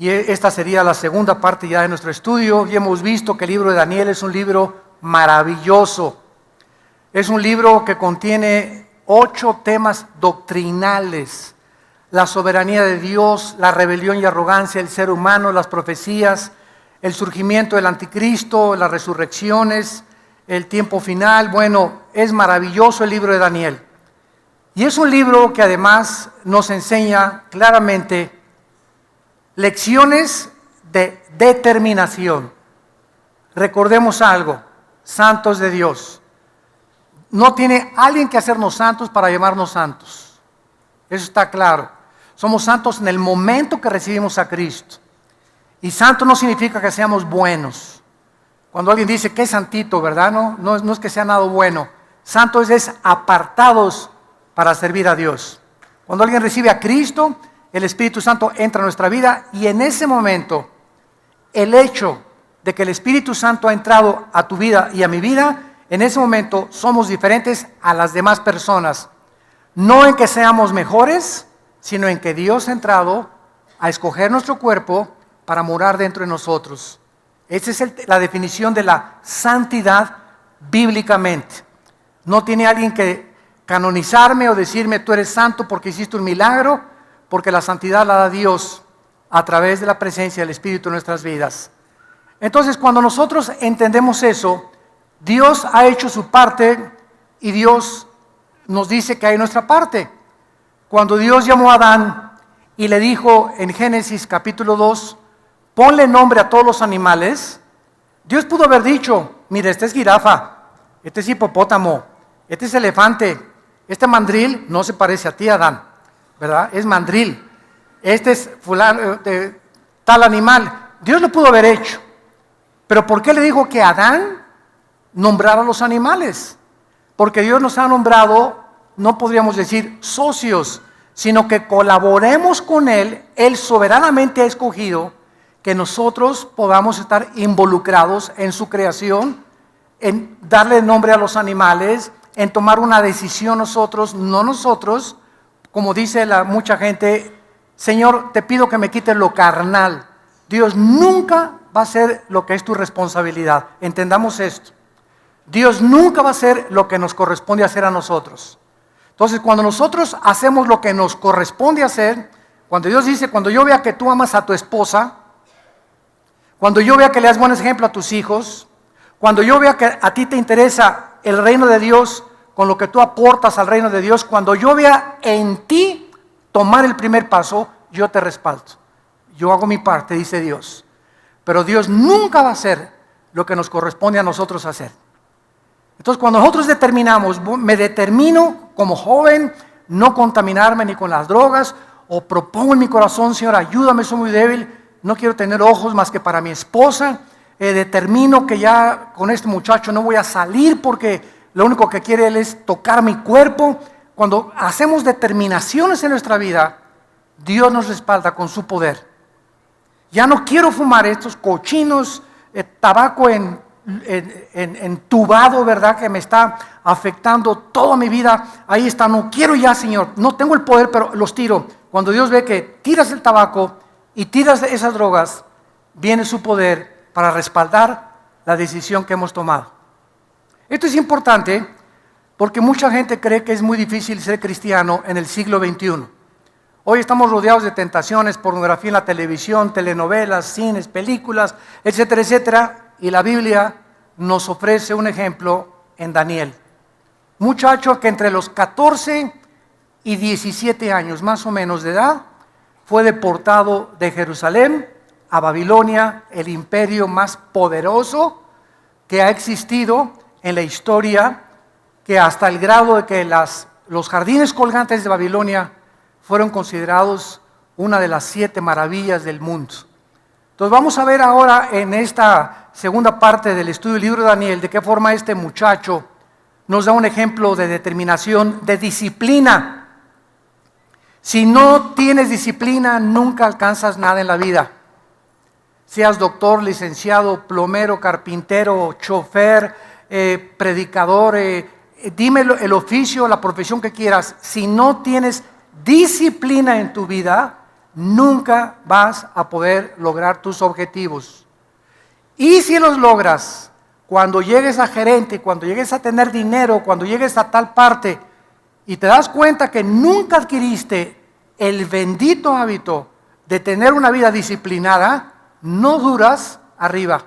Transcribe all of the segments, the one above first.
Y esta sería la segunda parte ya de nuestro estudio. Y hemos visto que el libro de Daniel es un libro maravilloso. Es un libro que contiene 8 temas doctrinales: la soberanía de Dios, la rebelión y arrogancia del ser humano, las profecías, el surgimiento del anticristo, las resurrecciones, el tiempo final. Bueno, es maravilloso el libro de Daniel. Y es un libro que además nos enseña claramente lecciones de determinación. Recordemos algo: santos de Dios. No tiene alguien que hacernos santos para llamarnos santos. Eso está claro. Somos santos en el momento que recibimos a Cristo. Y santo no significa que seamos buenos. Cuando alguien dice que es santito, ¿verdad? No es que sea nada bueno. Santos es apartados para servir a Dios. Cuando alguien recibe a Cristo, el Espíritu Santo entra a nuestra vida, y en ese momento, el hecho de que el Espíritu Santo ha entrado a tu vida y a mi vida, en ese momento somos diferentes a las demás personas. No en que seamos mejores, sino en que Dios ha entrado a escoger nuestro cuerpo para morar dentro de nosotros. Esa es la definición de la santidad bíblicamente. No tiene alguien que canonizarme o decirme tú eres santo porque hiciste un milagro, porque la santidad la da Dios a través de la presencia del Espíritu en nuestras vidas. Entonces, cuando nosotros entendemos eso, Dios ha hecho su parte y Dios nos dice que hay nuestra parte. Cuando Dios llamó a Adán y le dijo en Génesis capítulo 2, ponle nombre a todos los animales, Dios pudo haber dicho, mira, este es jirafa, este es hipopótamo, este es elefante, este mandril no se parece a ti, Adán, ¿verdad? Es mandril. Este es fulano, tal animal. Dios lo pudo haber hecho. Pero ¿por qué le dijo que Adán nombrara a los animales? Porque Dios nos ha nombrado, no podríamos decir socios, sino que colaboremos con Él. Él soberanamente ha escogido que nosotros podamos estar involucrados en su creación, en darle nombre a los animales, en tomar una decisión nosotros, no nosotros, como dice mucha gente, Señor, te pido que me quites lo carnal. Dios nunca va a hacer lo que es tu responsabilidad. Entendamos esto. Dios nunca va a hacer lo que nos corresponde hacer a nosotros. Entonces, cuando nosotros hacemos lo que nos corresponde hacer, cuando Dios dice, cuando yo vea que tú amas a tu esposa, cuando yo vea que le das buen ejemplo a tus hijos, cuando yo vea que a ti te interesa el reino de Dios con lo que tú aportas al reino de Dios, cuando yo vea en ti tomar el primer paso, yo te respaldo. Yo hago mi parte, dice Dios. Pero Dios nunca va a hacer lo que nos corresponde a nosotros hacer. Entonces, cuando nosotros determinamos, me determino como joven no contaminarme ni con las drogas, o propongo en mi corazón, Señor, ayúdame, soy muy débil, no quiero tener ojos más que para mi esposa, determino que ya con este muchacho no voy a salir porque lo único que quiere él es tocar mi cuerpo. Cuando hacemos determinaciones en nuestra vida, Dios nos respalda con su poder. Ya no quiero fumar estos cochinos, tabaco entubado, ¿verdad? Que me está afectando toda mi vida. Ahí está, no quiero ya, Señor. No tengo el poder, pero los tiro. Cuando Dios ve que tiras el tabaco y tiras esas drogas, viene su poder para respaldar la decisión que hemos tomado. Esto es importante porque mucha gente cree que es muy difícil ser cristiano en el siglo XXI. Hoy estamos rodeados de tentaciones, pornografía en la televisión, telenovelas, cines, películas, etcétera, etcétera. Y la Biblia nos ofrece un ejemplo en Daniel. Muchacho que entre los 14 y 17 años más o menos de edad fue deportado de Jerusalén a Babilonia, el imperio más poderoso que ha existido en la historia, que hasta el grado de que los jardines colgantes de Babilonia fueron considerados una de las 7 maravillas del mundo. Entonces vamos a ver ahora en esta segunda parte del estudio del libro de Daniel de qué forma este muchacho nos da un ejemplo de determinación, de disciplina. Si no tienes disciplina, nunca alcanzas nada en la vida. Seas doctor, licenciado, plomero, carpintero, chofer, predicador, dime el oficio, la profesión que quieras. Si no tienes disciplina en tu vida, nunca vas a poder lograr tus objetivos. Y si los logras, cuando llegues a gerente, cuando llegues a tener dinero, cuando llegues a tal parte, y te das cuenta que nunca adquiriste el bendito hábito de tener una vida disciplinada, no duras arriba.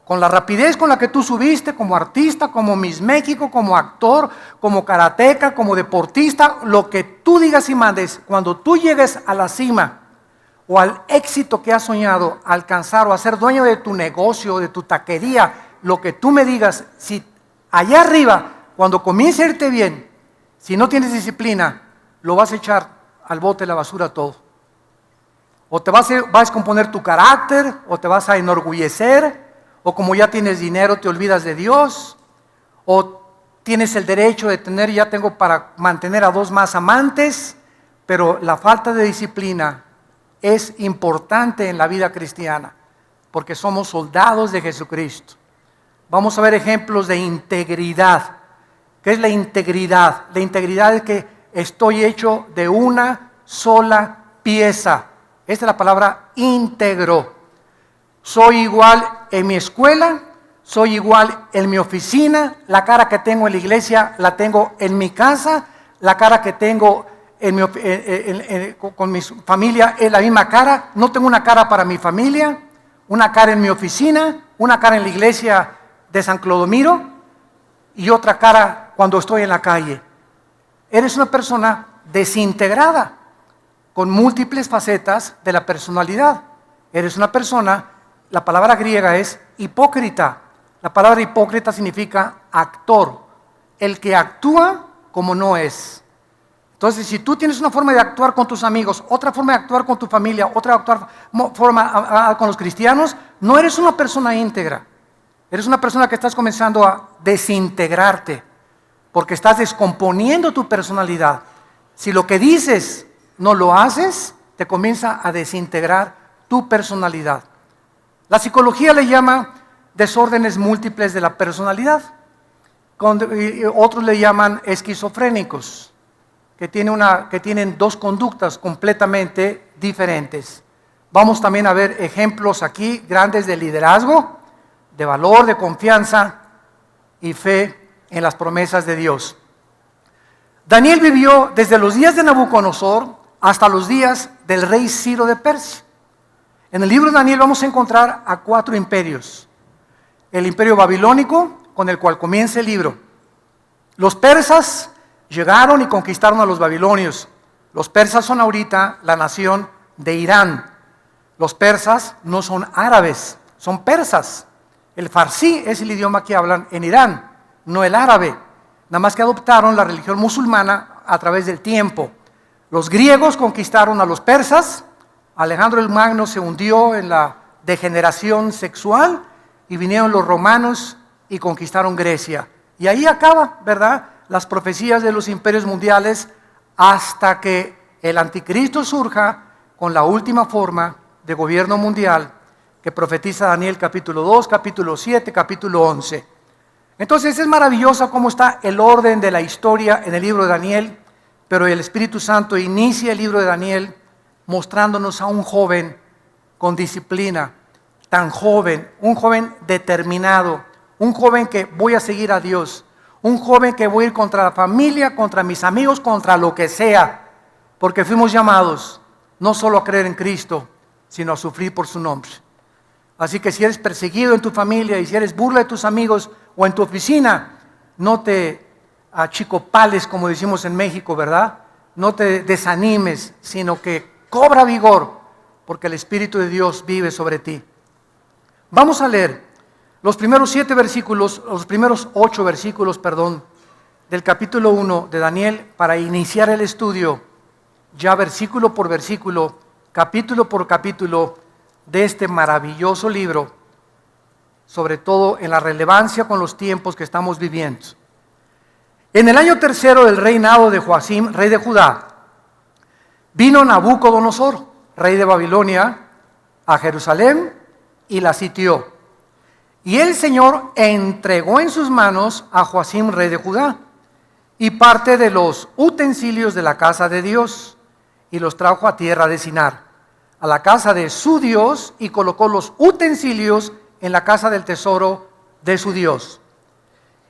Con la rapidez con la que tú subiste como artista, como Miss México, como actor, como karateca, como deportista, lo que tú digas y mandes, cuando tú llegues a la cima o al éxito que has soñado, alcanzar o a ser dueño de tu negocio, de tu taquería, lo que tú me digas, si allá arriba, cuando comience a irte bien, si no tienes disciplina, lo vas a echar al bote de la basura todo. O te vas a descomponer tu carácter, o te vas a enorgullecer, o como ya tienes dinero te olvidas de Dios, o tienes el derecho de tener, ya tengo para mantener a 2 más amantes, pero la falta de disciplina es importante en la vida cristiana, porque somos soldados de Jesucristo. Vamos a ver ejemplos de integridad. ¿Qué es la integridad? La integridad es que estoy hecho de una sola pieza. Esta es la palabra íntegro. Soy igual en mi escuela, soy igual en mi oficina, la cara que tengo en la iglesia la tengo en mi casa, la cara que tengo con mi familia es la misma cara, no tengo una cara para mi familia, una cara en mi oficina, una cara en la iglesia de San Clodomiro y otra cara cuando estoy en la calle. Eres una persona desintegrada, con múltiples facetas de la personalidad. Eres una persona, la palabra griega es hipócrita. La palabra hipócrita significa actor, el que actúa como no es. Entonces, si tú tienes una forma de actuar con tus amigos, otra forma de actuar con tu familia, otra forma con los cristianos, no eres una persona íntegra. Eres una persona que estás comenzando a desintegrarte, porque estás descomponiendo tu personalidad. Si lo que dices no lo haces, te comienza a desintegrar tu personalidad. La psicología le llama desórdenes múltiples de la personalidad. Otros le llaman esquizofrénicos, que tienen 2 conductas completamente diferentes. Vamos también a ver ejemplos aquí grandes de liderazgo, de valor, de confianza y fe en las promesas de Dios. Daniel vivió desde los días de Nabucodonosor hasta los días del rey Ciro de Persia. En el libro de Daniel vamos a encontrar a 4 imperios. El imperio babilónico, con el cual comienza el libro. Los persas llegaron y conquistaron a los babilonios. Los persas son ahorita la nación de Irán. Los persas no son árabes, son persas. El farsí es el idioma que hablan en Irán, no el árabe. Nada más que adoptaron la religión musulmana a través del tiempo. Los griegos conquistaron a los persas. Alejandro el Magno se hundió en la degeneración sexual y vinieron los romanos y conquistaron Grecia. Y ahí acaba, ¿verdad?, las profecías de los imperios mundiales hasta que el anticristo surja con la última forma de gobierno mundial que profetiza Daniel capítulo 2, capítulo 7, capítulo 11. Entonces es maravilloso cómo está el orden de la historia en el libro de Daniel, pero el Espíritu Santo inicia el libro de Daniel mostrándonos a un joven con disciplina, tan joven, un joven determinado, un joven que voy a seguir a Dios, un joven que voy a ir contra la familia, contra mis amigos, contra lo que sea, porque fuimos llamados no solo a creer en Cristo, sino a sufrir por su nombre. Así que si eres perseguido en tu familia y si eres burla de tus amigos o en tu oficina, no te achicopales, como decimos en México, ¿verdad? No te desanimes, sino que cobra vigor, porque el Espíritu de Dios vive sobre ti. Vamos a leer los primeros 8 versículos, del capítulo 1 de Daniel para iniciar el estudio, ya versículo por versículo, capítulo por capítulo, de este maravilloso libro, sobre todo en la relevancia con los tiempos que estamos viviendo. En el año 3 del reinado de Joacim, rey de Judá, vino Nabucodonosor, rey de Babilonia, a Jerusalén y la sitió. Y el Señor entregó en sus manos a Joacim, rey de Judá, y parte de los utensilios de la casa de Dios, y los trajo a tierra de Sinar, a la casa de su Dios, y colocó los utensilios en la casa del tesoro de su Dios.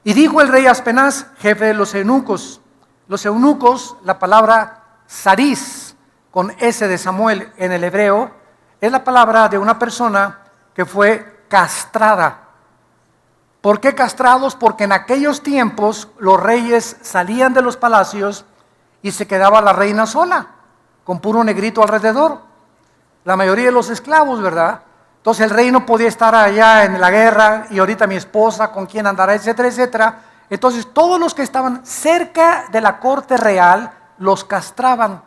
Y dijo el rey Aspenaz, jefe de los eunucos, la palabra saris, con S de Samuel en el hebreo, es la palabra de una persona que fue castrada. ¿Por qué castrados? Porque en aquellos tiempos los reyes salían de los palacios y se quedaba la reina sola, con puro negrito alrededor. La mayoría de los esclavos, ¿verdad? Entonces el rey no podía estar allá en la guerra, y ahorita mi esposa, con quién andará, etcétera, etcétera. Entonces todos los que estaban cerca de la corte real los castraban,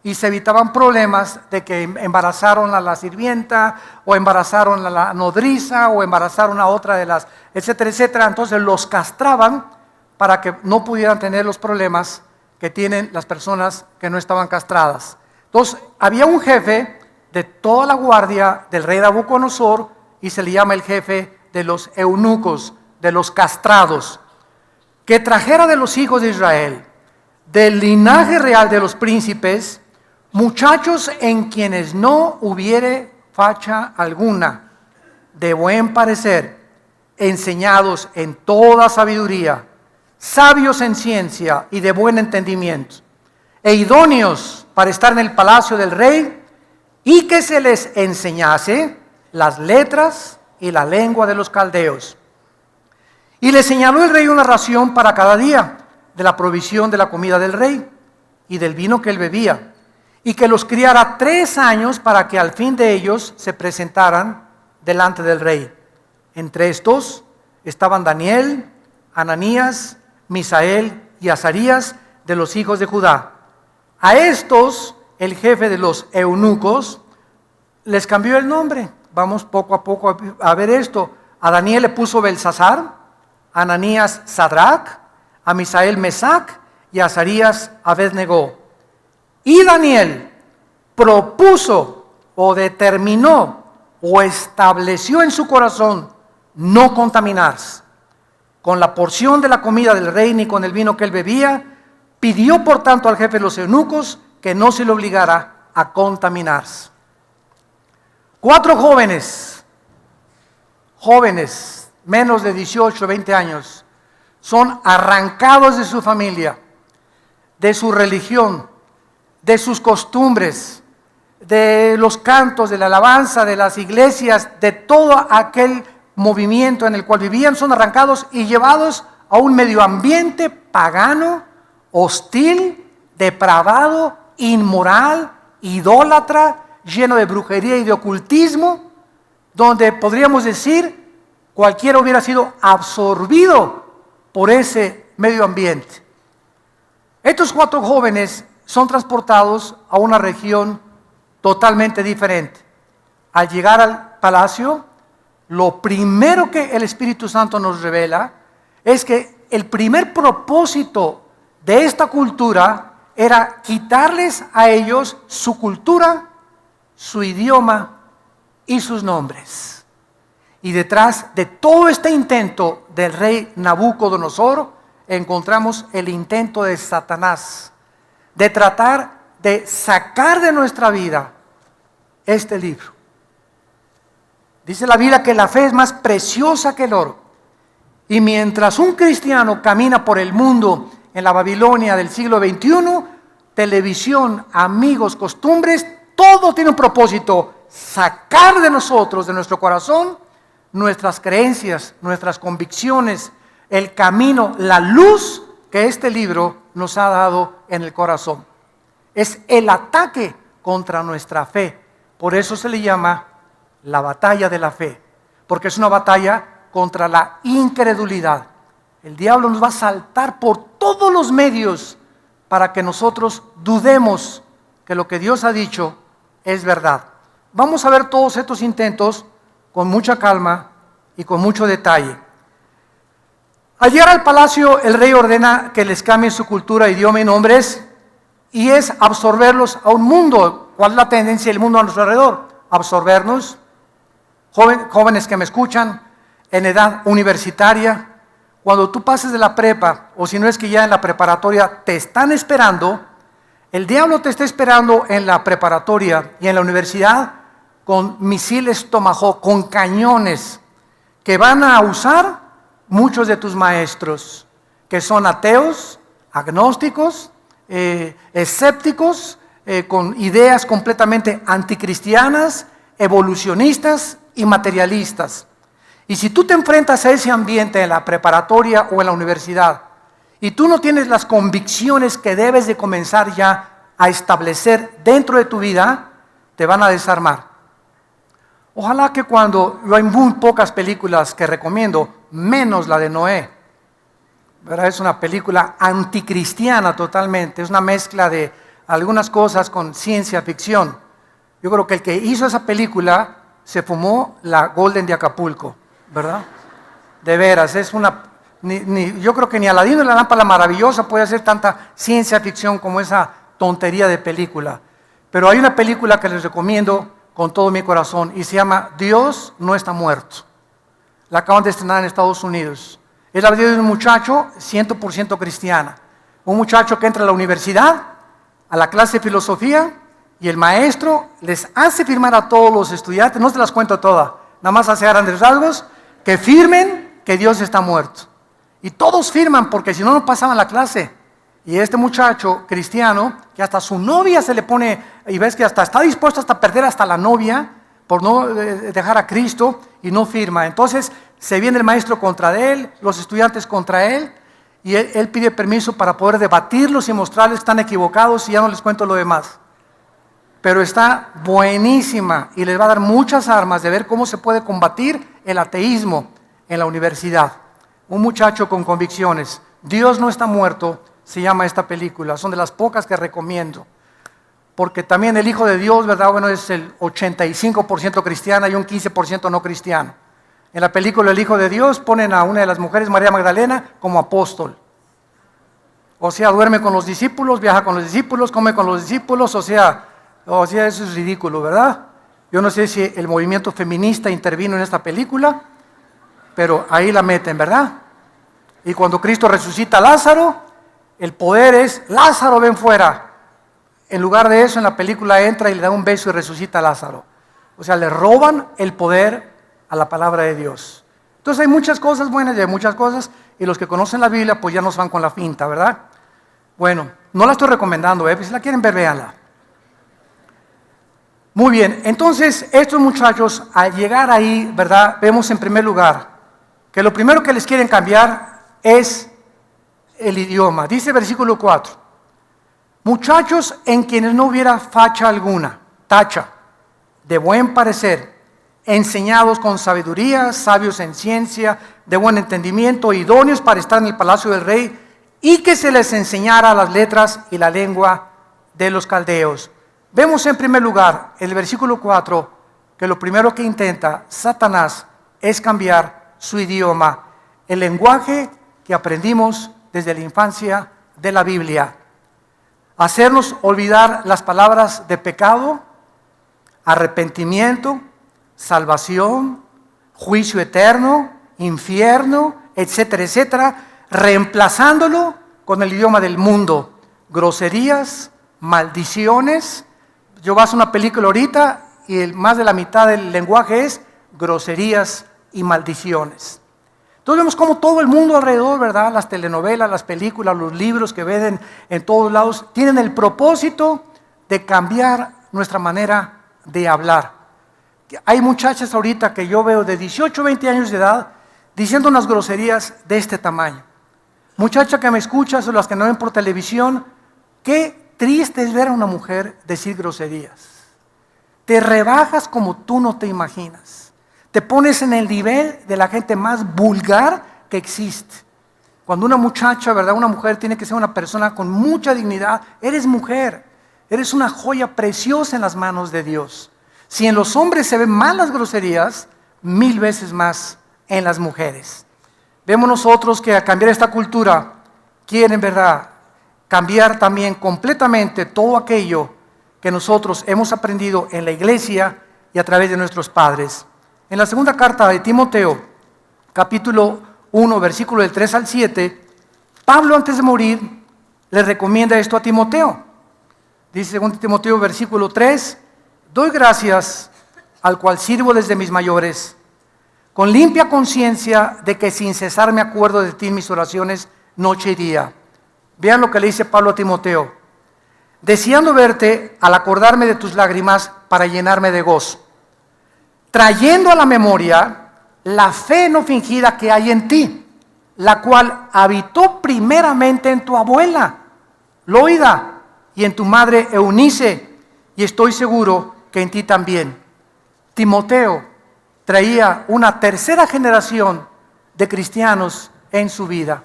y se evitaban problemas de que embarazaron a la sirvienta, o embarazaron a la nodriza, o embarazaron a otra de las, etcétera, etcétera. Entonces los castraban para que no pudieran tener los problemas que tienen las personas que no estaban castradas. Entonces había un jefe de toda la guardia del rey Nabucodonosor, y se le llama el jefe de los eunucos, de los castrados, que trajera de los hijos de Israel, del linaje real de los príncipes, muchachos en quienes no hubiere facha alguna, de buen parecer, enseñados en toda sabiduría, sabios en ciencia y de buen entendimiento, e idóneos para estar en el palacio del rey, y que se les enseñase las letras y la lengua de los caldeos. Y le señaló el rey una ración para cada día de la provisión de la comida del rey y del vino que él bebía, y que los criara 3 años para que al fin de ellos se presentaran delante del rey. Entre estos estaban Daniel, Ananías, Misael y Azarías de los hijos de Judá. A estos el jefe de los eunucos les cambió el nombre. Vamos poco a poco a ver esto. A Daniel le puso Belsasar, a Ananías Sadrac, a Misael Mesac y a Azarías Abednego. Y Daniel propuso o determinó o estableció en su corazón no contaminarse con la porción de la comida del rey ni con el vino que él bebía. Pidió por tanto al jefe de los eunucos que no se le obligara a contaminarse. 4 jóvenes, menos de 18, 20 años, son arrancados de su familia, de su religión, de sus costumbres, de los cantos, de la alabanza, de las iglesias, de todo aquel movimiento en el cual vivían. Son arrancados y llevados a un medio ambiente pagano, hostil, depravado, inmoral, idólatra, lleno de brujería y de ocultismo, donde podríamos decir cualquiera hubiera sido absorbido por ese medio ambiente. Estos 4 jóvenes son transportados a una región totalmente diferente. Al llegar al palacio, lo primero que el Espíritu Santo nos revela es que el primer propósito de esta cultura era quitarles a ellos su cultura, su idioma y sus nombres. Y detrás de todo este intento del rey Nabucodonosor encontramos el intento de Satanás de tratar de sacar de nuestra vida este libro. Dice la Biblia que la fe es más preciosa que el oro. Y mientras un cristiano camina por el mundo en la Babilonia del siglo XXI, televisión, amigos, costumbres, todo tiene un propósito: sacar de nosotros, de nuestro corazón, nuestras creencias, nuestras convicciones, el camino, la luz que este libro nos ha dado en el corazón. Es el ataque contra nuestra fe. Por eso se le llama la batalla de la fe, porque es una batalla contra la incredulidad. El diablo nos va a saltar por todos los medios para que nosotros dudemos que lo que Dios ha dicho es verdad. Vamos a ver todos estos intentos con mucha calma y con mucho detalle. Al llegar al palacio, el rey ordena que les cambien su cultura, idioma y nombres, y es absorberlos a un mundo. ¿Cuál es la tendencia del mundo a nuestro alrededor? Absorbernos. Jóvenes que me escuchan, en edad universitaria, cuando tú pases de la prepa, o si no es que ya en la preparatoria te están esperando, El diablo te está esperando en la preparatoria y en la universidad con misiles Tomahawk, con cañones que van a usar muchos de tus maestros, que son ateos, agnósticos, escépticos, con ideas completamente anticristianas, evolucionistas y materialistas. Y si tú te enfrentas a ese ambiente en la preparatoria o en la universidad, y tú no tienes las convicciones que debes de comenzar ya a establecer dentro de tu vida, te van a desarmar. Ojalá que cuando, hay muy pocas películas que recomiendo, menos la de Noé, ¿verdad? Es una película anticristiana totalmente, es una mezcla de algunas cosas con ciencia ficción. Yo creo que el que hizo esa película se fumó la Golden de Acapulco, ¿verdad? De veras, es una... yo creo que ni Aladino y la lámpara maravillosa puede hacer tanta ciencia ficción como esa tontería de película. Pero hay una película que les recomiendo con todo mi corazón y se llama Dios no está muerto. La acaban de estrenar en Estados Unidos. Es la vida de un muchacho 100% cristiana. Un muchacho que entra a la universidad, a la clase de filosofía, y el maestro les hace firmar a todos los estudiantes, no se las cuento todas, nada más hace grandes rasgos, que firmen que Dios está muerto. Y todos firman porque si no, no pasaban la clase. Y este muchacho cristiano, que hasta su novia se le pone, y ves que hasta está dispuesto hasta perder hasta la novia, por no dejar a Cristo, y no firma. Entonces se viene el maestro contra él, los estudiantes contra él, y él pide permiso para poder debatirlos y mostrarles que están equivocados, y ya no les cuento lo demás. Pero está buenísima, y les va a dar muchas armas de ver cómo se puede combatir el ateísmo en la universidad. Un muchacho con convicciones. Dios no está muerto, se llama esta película. Son de las pocas que recomiendo. Porque también el Hijo de Dios, ¿verdad? Bueno, es el 85% cristiana y un 15% no cristiano. En la película El Hijo de Dios ponen a una de las mujeres, María Magdalena, como apóstol. O sea, duerme con los discípulos, viaja con los discípulos, come con los discípulos, o sea, eso es ridículo, ¿verdad? Yo no sé si el movimiento feminista intervino en esta película, pero ahí la meten, ¿verdad? Y cuando Cristo resucita a Lázaro, el poder es, Lázaro, ven fuera. En lugar de eso, en la película entra y le da un beso y resucita a Lázaro. O sea, le roban el poder a la palabra de Dios. Entonces hay muchas cosas buenas y hay muchas cosas, y los que conocen la Biblia pues ya nos van con la finta, ¿verdad? Bueno, no la estoy recomendando, si la quieren ver, véanla. Muy bien, entonces estos muchachos al llegar ahí, ¿verdad? Vemos en primer lugar que lo primero que les quieren cambiar es el idioma. Dice versículo 4, muchachos en quienes no hubiera facha alguna, tacha, de buen parecer, enseñados con sabiduría, sabios en ciencia, de buen entendimiento, idóneos para estar en el palacio del rey, y que se les enseñara las letras y la lengua de los caldeos. Vemos en primer lugar, en el versículo 4, que lo primero que intenta Satanás es cambiar su idioma, el lenguaje que aprendimos desde la infancia de la Biblia. Hacernos olvidar las palabras de pecado, arrepentimiento, salvación, juicio eterno, infierno, etcétera, etcétera, reemplazándolo con el idioma del mundo, groserías, maldiciones. Yo vas a una película ahorita y más de la mitad del lenguaje es groserías y maldiciones. Entonces vemos como todo el mundo alrededor, ¿verdad? Las telenovelas, las películas, los libros que ven en todos lados, tienen el propósito de cambiar nuestra manera de hablar. Hay muchachas ahorita que yo veo de 18, 20 años de edad diciendo unas groserías de este tamaño. Muchacha que me escuchas o las que no ven por televisión, qué triste es ver a una mujer decir groserías. Te rebajas como tú no te imaginas. Te pones en el nivel de la gente más vulgar que existe. Cuando una muchacha, ¿verdad? Una mujer tiene que ser una persona con mucha dignidad. Eres mujer, eres una joya preciosa en las manos de Dios. Si en los hombres se ven más las groserías, 1000 veces más en las mujeres. Vemos nosotros que al cambiar esta cultura, quieren, ¿verdad?, cambiar también completamente todo aquello que nosotros hemos aprendido en la iglesia y a través de nuestros padres. En la segunda carta de Timoteo, capítulo 1, versículo del 3 al 7, Pablo antes de morir le recomienda esto a Timoteo. Dice 2 Timoteo versículo 3, doy gracias al cual sirvo desde mis mayores, con limpia conciencia de que sin cesar me acuerdo de ti en mis oraciones noche y día. Vean lo que le dice Pablo a Timoteo. Deseando verte al acordarme de tus lágrimas para llenarme de gozo, trayendo a la memoria la fe no fingida que hay en ti, la cual habitó primeramente en tu abuela, Loida, y en tu madre Eunice, y estoy seguro que en ti también. Timoteo traía una tercera generación de cristianos en su vida.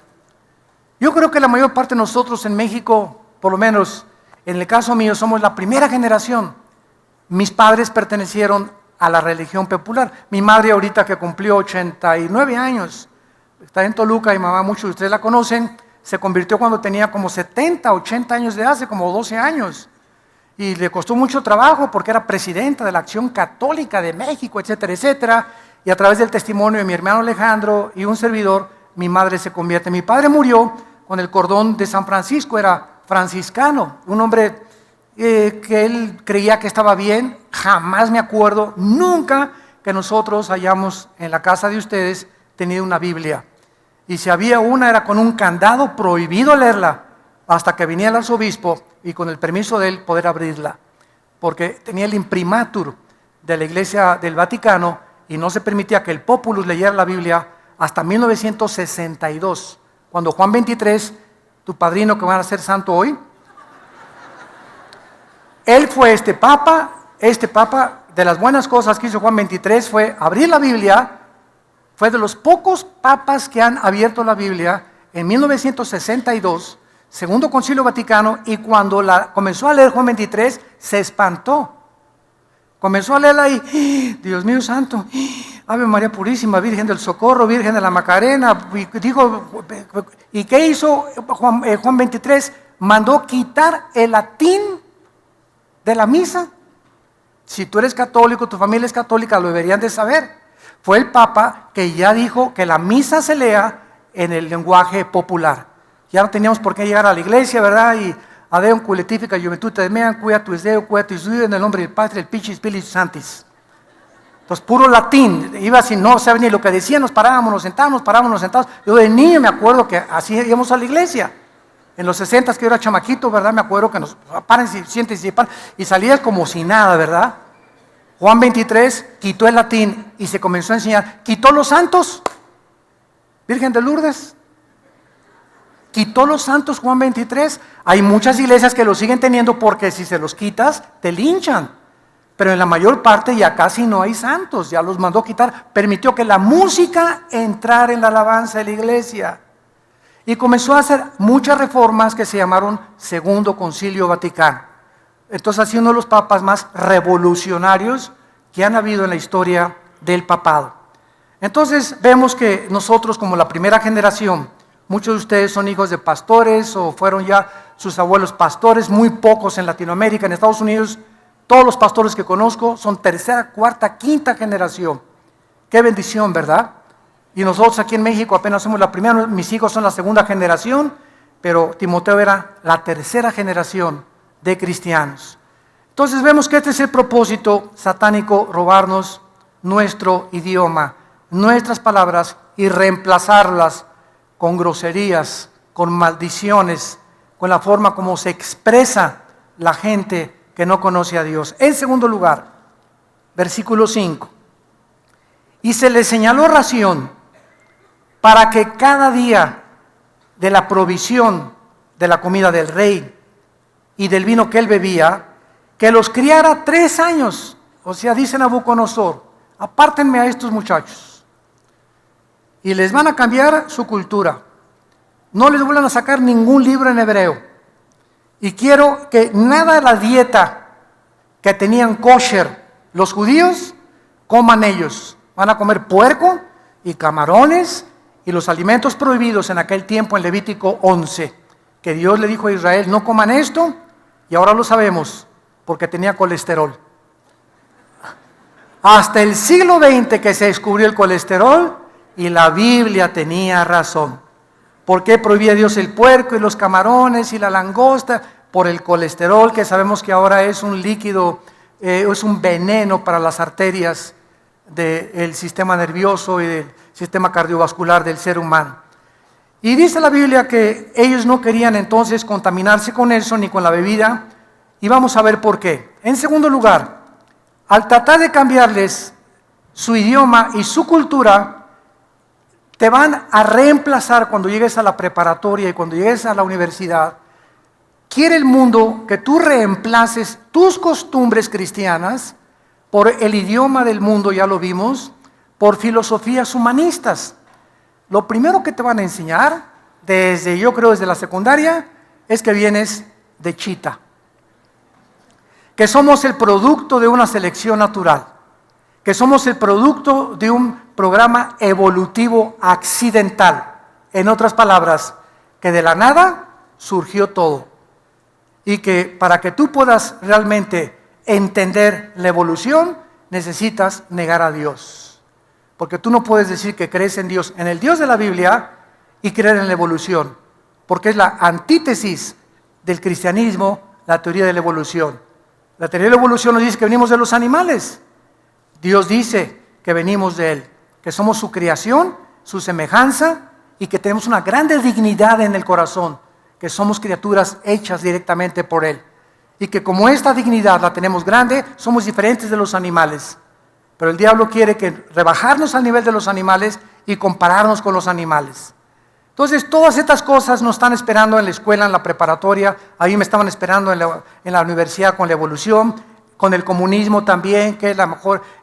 Yo creo que la mayor parte de nosotros en México, por lo menos en el caso mío, somos la primera generación. Mis padres pertenecieron a la religión popular. Mi madre ahorita que cumplió 89 años, está en Toluca y mamá, muchos de ustedes la conocen, se convirtió cuando tenía como 70, 80 años de edad, hace como 12 años. Y le costó mucho trabajo porque era presidenta de la Acción Católica de México, etcétera, etcétera. Y a través del testimonio de mi hermano Alejandro y un servidor, mi madre se convierte. Mi padre murió con el cordón de San Francisco, era franciscano, un hombre que él creía que estaba bien. Jamás me acuerdo, nunca que nosotros hayamos en la casa de ustedes tenido una Biblia. Y si había una era con un candado, prohibido leerla, hasta que viniera el arzobispo y con el permiso de él poder abrirla, porque tenía el imprimatur de la Iglesia del Vaticano y no se permitía que el populus leyera la Biblia hasta 1962, cuando Juan 23, tu padrino que van a ser santo hoy, él fue este papa, de las buenas cosas que hizo Juan 23 fue abrir la Biblia. Fue de los pocos papas que han abierto la Biblia en 1962, Segundo Concilio Vaticano, y cuando comenzó a leer Juan 23, se espantó. Comenzó a leerla y, Dios mío santo, Ave María Purísima, Virgen del Socorro, Virgen de la Macarena. ¿Y qué hizo Juan 23? Mandó quitar el latín de la misa. Si tú eres católico, tu familia es católica, lo deberían de saber. Fue el Papa que ya dijo que la misa se lea en el lenguaje popular. Ya no teníamos por qué llegar a la iglesia, ¿verdad? Y Adeum culetifica juventud te mean, cuia tu esdeo, cuia tu isdeo, en el nombre del Padre, del Pichis, Spiritus Santis. Entonces, puro latín. Iba sin no saber ni lo que decía, nos parábamos, nos sentábamos. Yo de niño me acuerdo que así íbamos a la iglesia. En los 60 que yo era chamaquito, ¿verdad? Me acuerdo que nos párense, siéntense y paren. Y salías como si nada, ¿verdad? Juan 23 quitó el latín y se comenzó a enseñar. Quitó los santos. Virgen de Lourdes. Quitó los santos Juan 23. Hay muchas iglesias que lo siguen teniendo porque si se los quitas, te linchan. Pero en la mayor parte ya casi no hay santos. Ya los mandó quitar. Permitió que la música entrara en la alabanza de la iglesia. Y comenzó a hacer muchas reformas que se llamaron Segundo Concilio Vaticano. Entonces ha sido uno de los papas más revolucionarios que han habido en la historia del papado. Entonces vemos que nosotros como la primera generación, muchos de ustedes son hijos de pastores o fueron ya sus abuelos pastores, muy pocos en Latinoamérica, en Estados Unidos, todos los pastores que conozco son tercera, cuarta, quinta generación. Qué bendición, ¿verdad? Y nosotros aquí en México apenas somos la primera, mis hijos son la segunda generación, pero Timoteo era la tercera generación de cristianos. Entonces vemos que este es el propósito satánico, robarnos nuestro idioma, nuestras palabras y reemplazarlas con groserías, con maldiciones, con la forma como se expresa la gente que no conoce a Dios. En segundo lugar, versículo 5. Y se le señaló ración para que cada día de la provisión de la comida del rey y del vino que él bebía, que los criara 3 años. O sea, dice Nabucodonosor, apártenme a estos muchachos y les van a cambiar su cultura. No les vuelvan a sacar ningún libro en hebreo. Y quiero que nada de la dieta que tenían kosher los judíos, coman ellos. Van a comer puerco y camarones y los alimentos prohibidos en aquel tiempo en Levítico 11, que Dios le dijo a Israel, no coman esto, y ahora lo sabemos, porque tenía colesterol. Hasta el siglo XX que se descubrió el colesterol, y la Biblia tenía razón. ¿Por qué prohibía Dios el puerco y los camarones y la langosta? por el colesterol, que sabemos que ahora es un líquido, es un veneno para las arterias del sistema nervioso y del sistema cardiovascular del ser humano. Y dice la Biblia que ellos no querían entonces contaminarse con eso ni con la bebida, y vamos a ver por qué. En segundo lugar, al tratar de cambiarles su idioma y su cultura, te van a reemplazar cuando llegues a la preparatoria y cuando llegues a la universidad. Quiere el mundo que tú reemplaces tus costumbres cristianas por el idioma del mundo, ya lo vimos, por filosofías humanistas. Lo primero que te van a enseñar, yo creo desde la secundaria, es que vienes de chita, que somos el producto de una selección natural, que somos el producto de un programa evolutivo accidental. En otras palabras, que de la nada surgió todo. Y que para que tú puedas realmente entender la evolución, necesitas negar a Dios. Porque tú no puedes decir que crees en Dios, en el Dios de la Biblia, y creer en la evolución. Porque es la antítesis del cristianismo, la teoría de la evolución. La teoría de la evolución nos dice que venimos de los animales. Dios dice que venimos de Él, que somos su creación, su semejanza, y que tenemos una grande dignidad en el corazón, que somos criaturas hechas directamente por Él. Y que como esta dignidad la tenemos grande, somos diferentes de los animales. Pero el diablo quiere que rebajarnos al nivel de los animales y compararnos con los animales. Entonces, todas estas cosas nos están esperando en la escuela, en la preparatoria. A mí me estaban esperando en la universidad con la evolución, con el comunismo también, que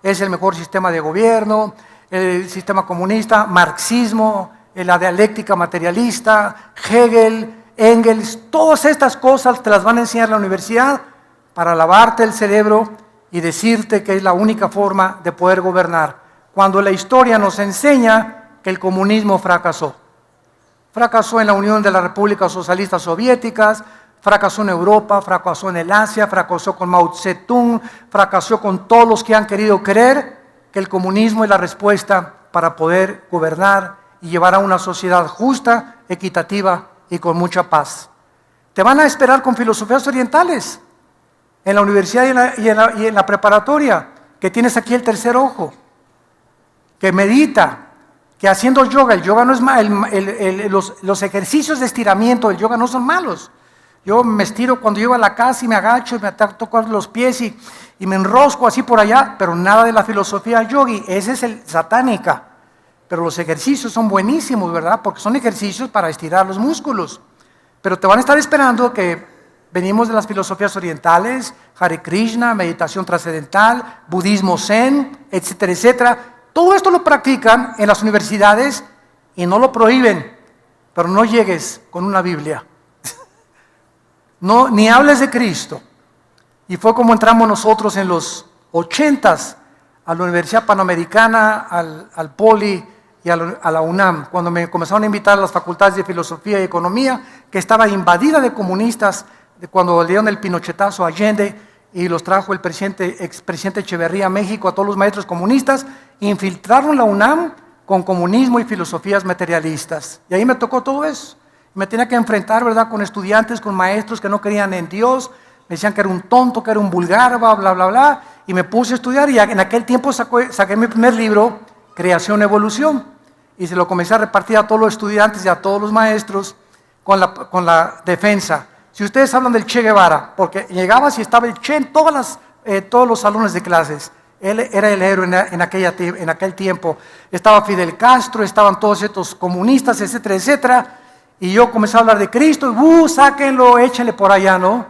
es el mejor sistema de gobierno, el sistema comunista, marxismo, la dialéctica materialista, Hegel, Engels. Todas estas cosas te las van a enseñar en la universidad para lavarte el cerebro y decirte que es la única forma de poder gobernar, cuando la historia nos enseña que el comunismo fracasó. Fracasó en la Unión de las Repúblicas Socialistas Soviéticas, fracasó en Europa, fracasó en el Asia, fracasó con Mao Zedong, fracasó con todos los que han querido creer que el comunismo es la respuesta para poder gobernar y llevar a una sociedad justa, equitativa y con mucha paz. Te van a esperar con filosofías orientales en la universidad y en la preparatoria, que tienes aquí el tercer ojo, que medita, que haciendo yoga, el yoga no es malo, los ejercicios de estiramiento del yoga no son malos. Yo me estiro cuando llego a la casa y me agacho y me toco los pies y me enrosco así por allá, pero nada de la filosofía yogi, esa es el satánica. Pero los ejercicios son buenísimos, ¿verdad? Porque son ejercicios para estirar los músculos. Pero te van a estar esperando que venimos de las filosofías orientales, Hare Krishna, meditación trascendental, budismo zen, etcétera, etcétera. Todo esto lo practican en las universidades y no lo prohíben, pero no llegues con una Biblia. No, ni hables de Cristo. Y fue como entramos nosotros en los 80s a la Universidad Panamericana, al Poli y a la UNAM, cuando me comenzaron a invitar a las facultades de Filosofía y Economía, que estaba invadida de comunistas, cuando le dieron el pinochetazo a Allende y los trajo el expresidente Echeverría a México, a todos los maestros comunistas, infiltraron la UNAM con comunismo y filosofías materialistas. Y ahí me tocó todo eso. Me tenía que enfrentar, ¿verdad?, con estudiantes, con maestros que no creían en Dios, me decían que era un tonto, que era un vulgar, bla, bla, bla, bla, y me puse a estudiar y en aquel tiempo saqué mi primer libro, Creación, Evolución, y se lo comencé a repartir a todos los estudiantes y a todos los maestros con la defensa. Si ustedes hablan del Che Guevara, porque llegabas y estaba el Che en todos los salones de clases, él era el héroe en aquel tiempo, estaba Fidel Castro, estaban todos estos comunistas, etcétera, etcétera, y yo comencé a hablar de Cristo, sáquenlo, échenle por allá, ¿no?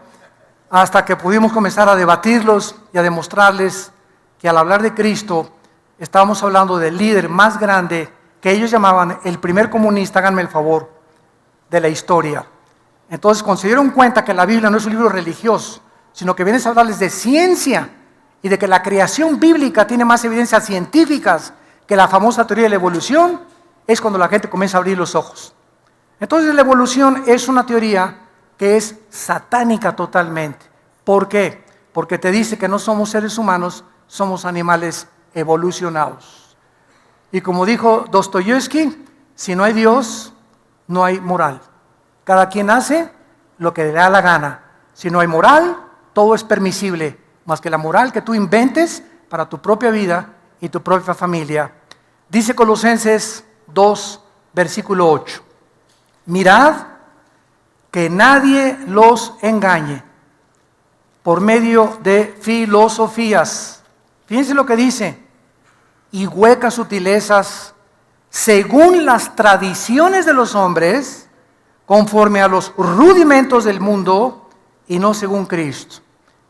Hasta que pudimos comenzar a debatirlos y a demostrarles que al hablar de Cristo, estábamos hablando del líder más grande que ellos llamaban el primer comunista, háganme el favor, de la historia. Entonces, cuando se dieron cuenta que la Biblia no es un libro religioso, sino que vienes a hablarles de ciencia y de que la creación bíblica tiene más evidencias científicas que la famosa teoría de la evolución, es cuando la gente comienza a abrir los ojos. Entonces, la evolución es una teoría que es satánica totalmente. ¿Por qué? Porque te dice que no somos seres humanos, somos animales evolucionados. Y como dijo Dostoyevsky, si no hay Dios, no hay moral. Cada quien hace lo que le da la gana. Si no hay moral, todo es permisible, más que la moral que tú inventes para tu propia vida y tu propia familia. Dice Colosenses 2, versículo 8. Mirad que nadie los engañe por medio de filosofías. Fíjense lo que dice. Y huecas sutilezas según las tradiciones de los hombres, conforme a los rudimentos del mundo y no según Cristo.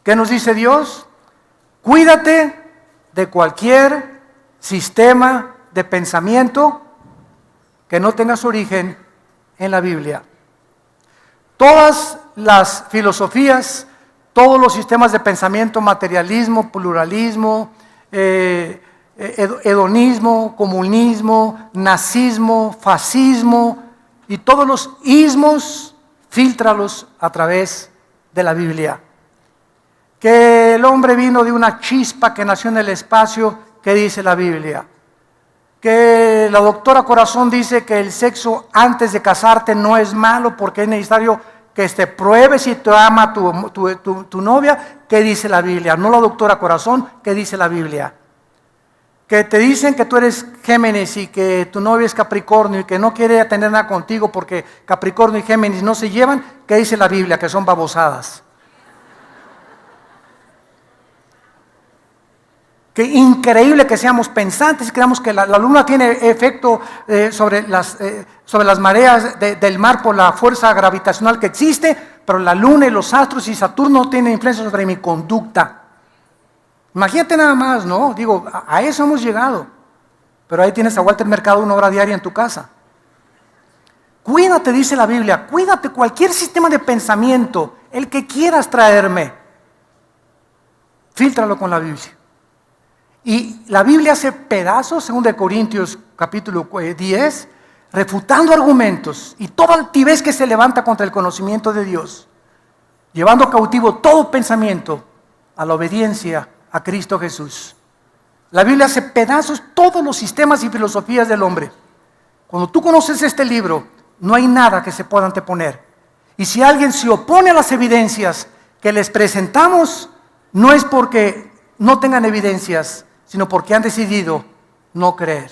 ¿Qué nos dice Dios? Cuídate de cualquier sistema de pensamiento que no tenga su origen en la Biblia. Todas las filosofías, todos los sistemas de pensamiento, materialismo, pluralismo, hedonismo, comunismo, nazismo, fascismo y todos los ismos, fíltralos a través de la Biblia. Que el hombre vino de una chispa que nació en el espacio, ¿qué dice la Biblia? Que la doctora Corazón dice que el sexo antes de casarte no es malo porque es necesario que te pruebes si te ama tu novia. ¿Qué dice la Biblia? No la doctora Corazón, ¿qué dice la Biblia? Que te dicen que tú eres Géminis y que tu novia es Capricornio y que no quiere tener nada contigo porque Capricornio y Géminis no se llevan. ¿Qué dice la Biblia? Que son babosadas. Qué increíble que seamos pensantes y creamos que la luna tiene efecto sobre las mareas del mar por la fuerza gravitacional que existe, pero la luna y los astros y Saturno tienen influencia sobre mi conducta. Imagínate nada más, ¿no? Digo, a eso hemos llegado. Pero ahí tienes a Walter Mercado 1 hora diaria en tu casa. Cuídate, dice la Biblia, cuídate cualquier sistema de pensamiento, el que quieras traerme. Fíltralo con la Biblia. Y la Biblia hace pedazos, 2 Corintios capítulo 10, refutando argumentos y toda altivez que se levanta contra el conocimiento de Dios, llevando cautivo todo pensamiento a la obediencia a Cristo Jesús. La Biblia hace pedazos todos los sistemas y filosofías del hombre. Cuando tú conoces este libro, no hay nada que se pueda anteponer. Y si alguien se opone a las evidencias que les presentamos, no es porque no tengan evidencias, sino porque han decidido no creer.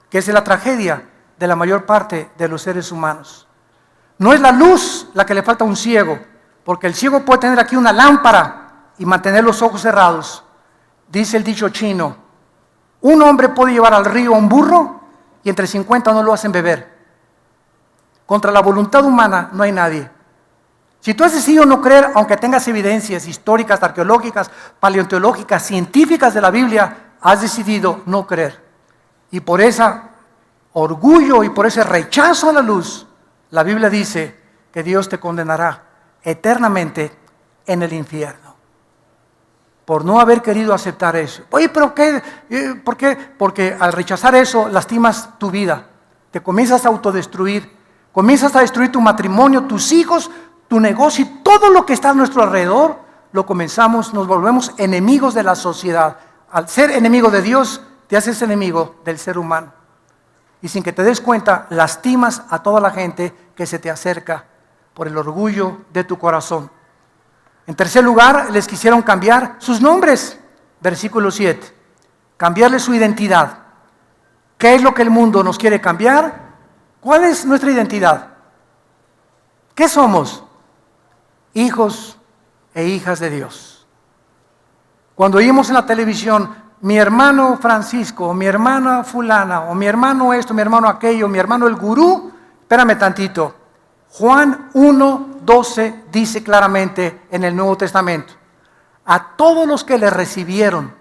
Que esa es la tragedia de la mayor parte de los seres humanos. No es la luz la que le falta a un ciego, porque el ciego puede tener aquí una lámpara y mantener los ojos cerrados. Dice el dicho chino, un hombre puede llevar al río a un burro y entre 50 no lo hacen beber. Contra la voluntad humana no hay nadie. Si tú has decidido no creer, aunque tengas evidencias históricas, arqueológicas, paleontológicas, científicas de la Biblia, has decidido no creer. Y por ese orgullo y por ese rechazo a la luz, la Biblia dice que Dios te condenará eternamente en el infierno. Por no haber querido aceptar eso. Oye, ¿pero qué? ¿Por qué? Porque al rechazar eso, lastimas tu vida. Te comienzas a autodestruir. Comienzas a destruir tu matrimonio, tus hijos, tu negocio y todo lo que está a nuestro alrededor, nos volvemos enemigos de la sociedad. Al ser enemigo de Dios, te haces enemigo del ser humano. Y sin que te des cuenta, lastimas a toda la gente que se te acerca por el orgullo de tu corazón. En tercer lugar, les quisieron cambiar sus nombres. Versículo 7. Cambiarles su identidad. ¿Qué es lo que el mundo nos quiere cambiar? ¿Cuál es nuestra identidad? ¿Qué somos? Hijos e hijas de Dios. Cuando oímos en la televisión, mi hermano Francisco, o mi hermana fulana, o mi hermano esto, mi hermano aquello, mi hermano el gurú, espérame tantito. Juan 1:12 dice claramente en el Nuevo Testamento, a todos los que le recibieron,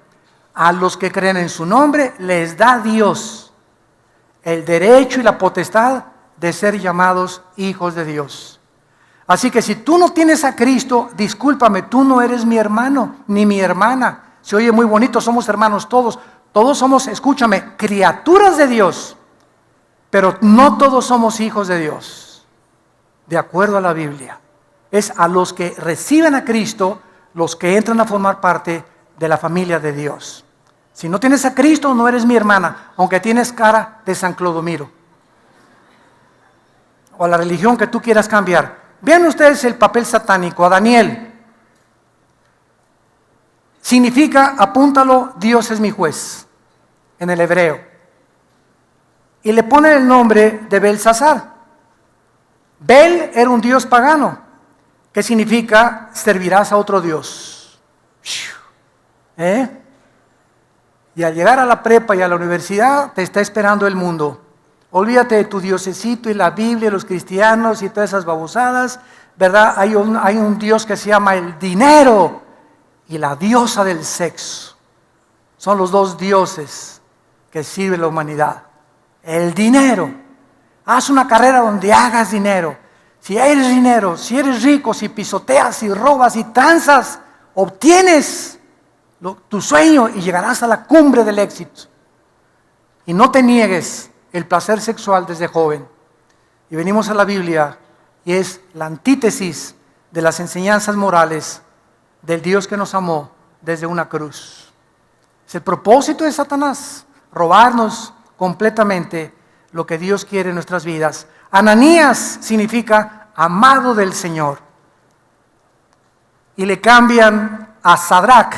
a los que creen en su nombre, les da Dios el derecho y la potestad de ser llamados hijos de Dios. Así que si tú no tienes a Cristo, discúlpame, tú no eres mi hermano, ni mi hermana. Se oye muy bonito, somos hermanos todos. Todos somos, escúchame, criaturas de Dios. Pero no todos somos hijos de Dios, de acuerdo a la Biblia. Es a los que reciben a Cristo, los que entran a formar parte de la familia de Dios. Si no tienes a Cristo, no eres mi hermana, aunque tienes cara de San Clodomiro. O la religión que tú quieras cambiar. Vean ustedes el papel satánico. A Daniel significa, apúntalo, Dios es mi juez, en el hebreo. Y le ponen el nombre de Belsasar. Bel era un dios pagano, que significa servirás a otro dios. Y al llegar a la prepa y a la universidad te está esperando el mundo. Olvídate de tu diosecito y la Biblia, los cristianos y todas esas babosadas, ¿verdad? Hay un Dios que se llama el dinero y la diosa del sexo. Son los dos dioses que sirve la humanidad. El dinero. Haz una carrera donde hagas dinero. Si eres dinero, si eres rico, si pisoteas, si robas y tranzas, obtienes tu sueño y llegarás a la cumbre del éxito. Y no te niegues el placer sexual desde joven. Y venimos a la Biblia y es la antítesis de las enseñanzas morales del Dios que nos amó desde una cruz. Es el propósito de Satanás, robarnos completamente lo que Dios quiere en nuestras vidas. Ananías significa amado del Señor. Y le cambian a Sadrach,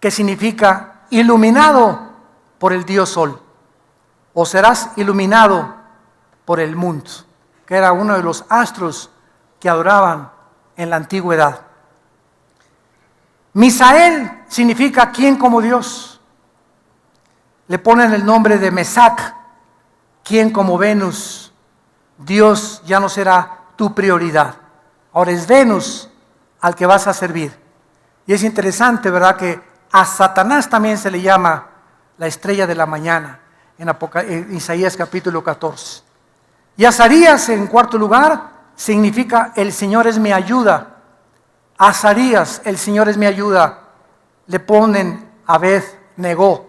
que significa iluminado por el Dios Sol. O serás iluminado por el mundo, que era uno de los astros que adoraban en la antigüedad. Misael significa ¿quién como Dios? Le ponen el nombre de Mesac, ¿quién como Venus? Dios ya no será tu prioridad. Ahora es Venus al que vas a servir. Y es interesante, ¿verdad?, que a Satanás también se le llama la estrella de la mañana, en Isaías capítulo 14. Y Azarías, en cuarto lugar, significa el Señor es mi ayuda. Azarías, el Señor es mi ayuda. Le ponen Abed-Negó,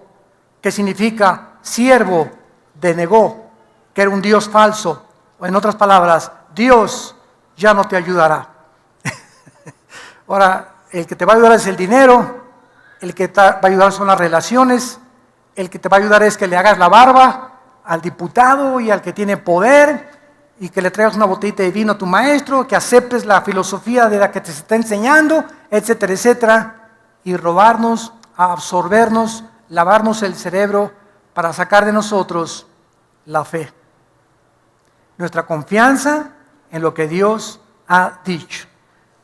que significa siervo de Negó, que era un Dios falso. O en otras palabras, Dios ya no te ayudará. Ahora, el que te va a ayudar es el dinero, el que te va a ayudar son las relaciones, el que te va a ayudar es que le hagas la barba al diputado y al que tiene poder, y que le traigas una botellita de vino a tu maestro, que aceptes la filosofía de la que te está enseñando, etcétera, etcétera, y robarnos, absorbernos, lavarnos el cerebro para sacar de nosotros la fe. Nuestra confianza en lo que Dios ha dicho.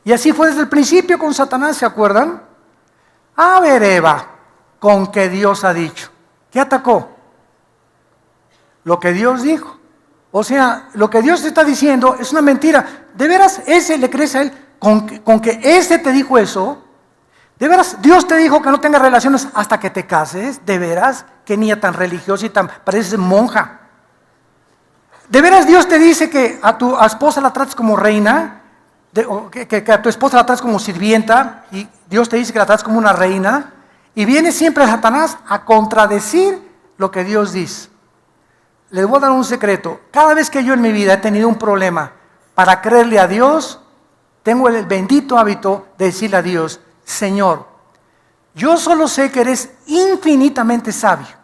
Y así fue desde el principio con Satanás, ¿se acuerdan? A ver, Eva, con que Dios ha dicho. ¿Qué atacó? Lo que Dios dijo. O sea, lo que Dios te está diciendo es una mentira. ¿De veras ese le crees a él? Con que ese te dijo eso. ¿De veras Dios te dijo que no tengas relaciones hasta que te cases? ¿De veras? Qué niña tan religiosa y tan pareces monja. ¿De veras Dios te dice que a tu esposa la trates como reina? Que a tu esposa la trates como sirvienta, y Dios te dice que la trates como una reina, y viene siempre Satanás a contradecir lo que Dios dice. Les voy a dar un secreto. Cada vez que yo en mi vida he tenido un problema para creerle a Dios, tengo el bendito hábito de decirle a Dios: Señor, yo solo sé que eres infinitamente sabio,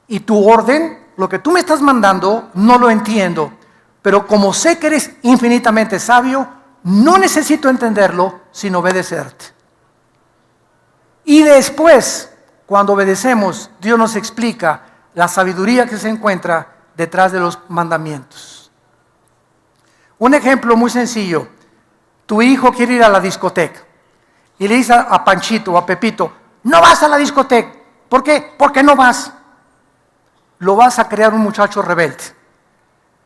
y tu orden, lo que tú me estás mandando, no lo entiendo, pero como sé que eres infinitamente sabio, no necesito entenderlo, sino obedecerte. Y después, cuando obedecemos, Dios nos explica la sabiduría que se encuentra detrás de los mandamientos. Un ejemplo muy sencillo. Tu hijo quiere ir a la discoteca y le dice a Panchito o a Pepito: no vas a la discoteca. ¿Por qué? Porque no vas. Lo vas a crear un muchacho rebelde.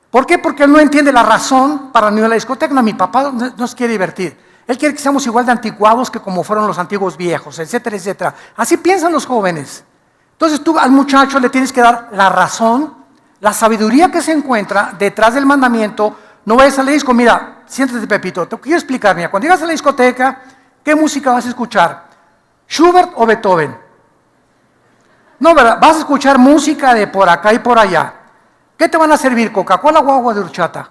¿Por qué? Porque él no entiende la razón para no ir a la discoteca. No, mi papá nos quiere divertir. Él quiere que seamos igual de anticuados que como fueron los antiguos viejos, etcétera, etcétera. Así piensan los jóvenes. Entonces tú al muchacho le tienes que dar la razón, la sabiduría que se encuentra detrás del mandamiento. No vayas a la disco. Mira, siéntate, Pepito, te quiero explicar. Mira, cuando llegas a la discoteca, ¿qué música vas a escuchar? ¿Schubert o Beethoven? No, ¿verdad? Vas a escuchar música de por acá y por allá. ¿Qué te van a servir? ¿Coca-Cola o agua de horchata?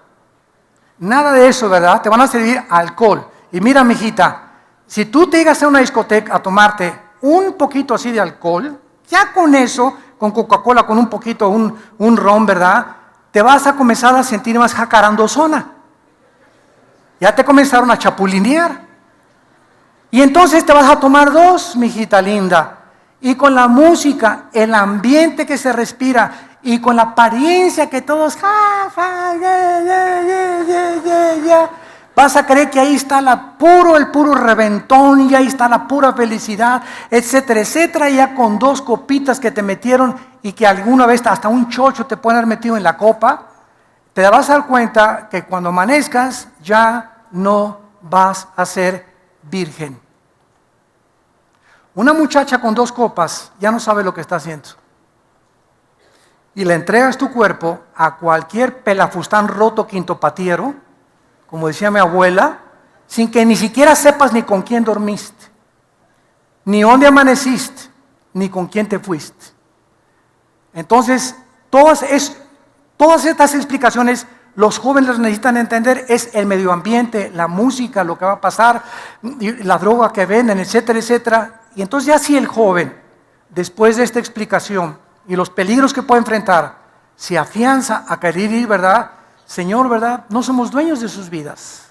Nada de eso, ¿verdad? Te van a servir alcohol. Y mira, mijita, si tú te llegas a una discoteca a tomarte un poquito así de alcohol, ya con eso, con Coca-Cola, con un poquito, un ron, ¿verdad?, te vas a comenzar a sentir más jacarandozona. Ya te comenzaron a chapulinear. Y entonces te vas a tomar dos, mijita linda. Y con la música, el ambiente que se respira, y con la apariencia que todos, vas a creer que ahí está el puro reventón, y ahí está la pura felicidad, etcétera, etcétera. Y ya con dos copitas que te metieron, y que alguna vez hasta un chocho te pueden haber metido en la copa, te vas a dar cuenta que cuando amanezcas ya no vas a ser virgen. Una muchacha con dos copas ya no sabe lo que está haciendo. Y le entregas tu cuerpo a cualquier pelafustán roto quintopatiero, como decía mi abuela, sin que ni siquiera sepas ni con quién dormiste, ni dónde amaneciste, ni con quién te fuiste. Entonces, todas estas explicaciones los jóvenes necesitan entender. Es el medio ambiente, la música, lo que va a pasar, la droga que venden, etcétera, etcétera. Y entonces ya si el joven, después de esta explicación y los peligros que puede enfrentar, se afianza a querer ir, ¿verdad? Señor, ¿verdad? No somos dueños de sus vidas.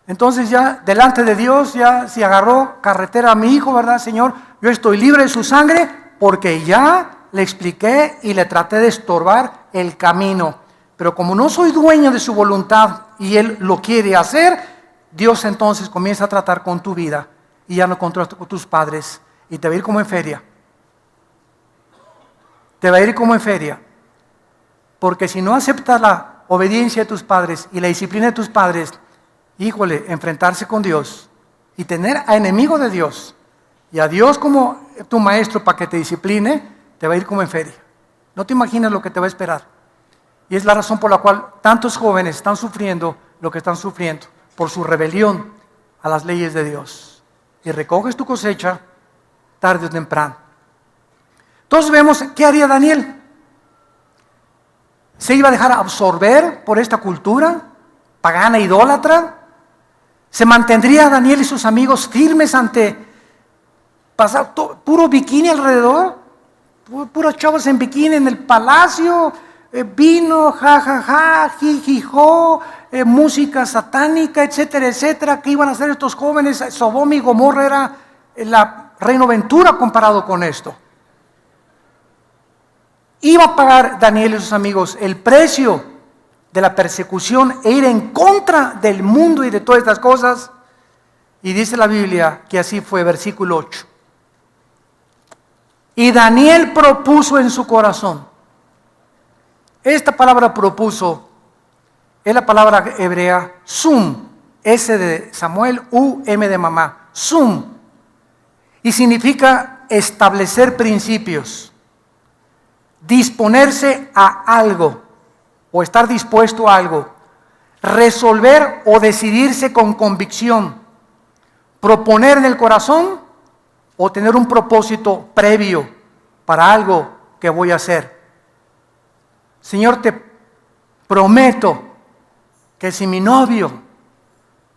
Entonces ya delante de Dios, ya si agarró carretera a mi hijo, ¿verdad? Señor, yo estoy libre de su sangre porque ya le expliqué y le traté de estorbar el camino. Pero como no soy dueño de su voluntad y Él lo quiere hacer, Dios entonces comienza a tratar con tu vida. Y ya no controlas con tus padres. Y te va a ir como en feria. Te va a ir como en feria. Porque si no aceptas la obediencia de tus padres y la disciplina de tus padres, híjole, enfrentarse con Dios y tener a enemigo de Dios y a Dios como tu maestro para que te discipline, te va a ir como en feria. No te imaginas lo que te va a esperar. Y es la razón por la cual tantos jóvenes están sufriendo lo que están sufriendo, por su rebelión a las leyes de Dios. Y recoges tu cosecha tarde o temprano. Entonces vemos, ¿qué haría Daniel? ¿Se iba a dejar absorber por esta cultura pagana, idólatra? ¿Se mantendría Daniel y sus amigos firmes ante pasar puro bikini alrededor? Puros chavos en bikini en el palacio, vino, jajaja, jijijo, música satánica, etcétera, etcétera. ¿Qué iban a hacer estos jóvenes? Sodoma y Gomorra era la Reino Ventura comparado con esto. Iba a pagar Daniel y sus amigos el precio de la persecución e ir en contra del mundo y de todas estas cosas. Y dice la Biblia que así fue, versículo 8. Y Daniel propuso en su corazón. Esta palabra propuso es la palabra hebrea sum, S de Samuel, U, M de mamá, sum. Y significa establecer principios, disponerse a algo o estar dispuesto a algo, resolver o decidirse con convicción, proponer en el corazón o tener un propósito previo para algo que voy a hacer. Señor, te prometo que si mi novio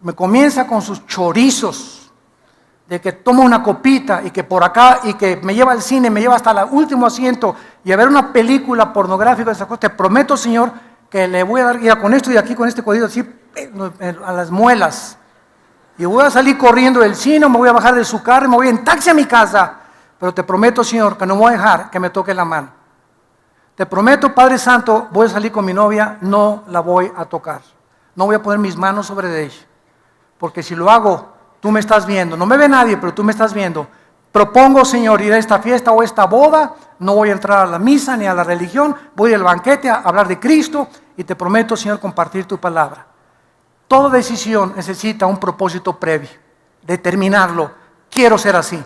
me comienza con sus chorizos de que toma una copita y que por acá y que me lleva al cine, me lleva hasta el último asiento y a ver una película pornográfica, esa cosa, te prometo, Señor, que le voy a dar, mira, con esto y aquí, con este código así, a las muelas. Y voy a salir corriendo del cine, me voy a bajar de su carro y me voy en taxi a mi casa. Pero te prometo, Señor, que no voy a dejar que me toque la mano. Te prometo, Padre Santo, voy a salir con mi novia, no la voy a tocar. No voy a poner mis manos sobre ella. Porque si lo hago, tú me estás viendo. No me ve nadie, pero tú me estás viendo. Propongo, Señor, ir a esta fiesta o esta boda. No voy a entrar a la misa ni a la religión. Voy al banquete a hablar de Cristo. Y te prometo, Señor, compartir tu palabra. Toda decisión necesita un propósito previo. Determinarlo. Quiero ser así.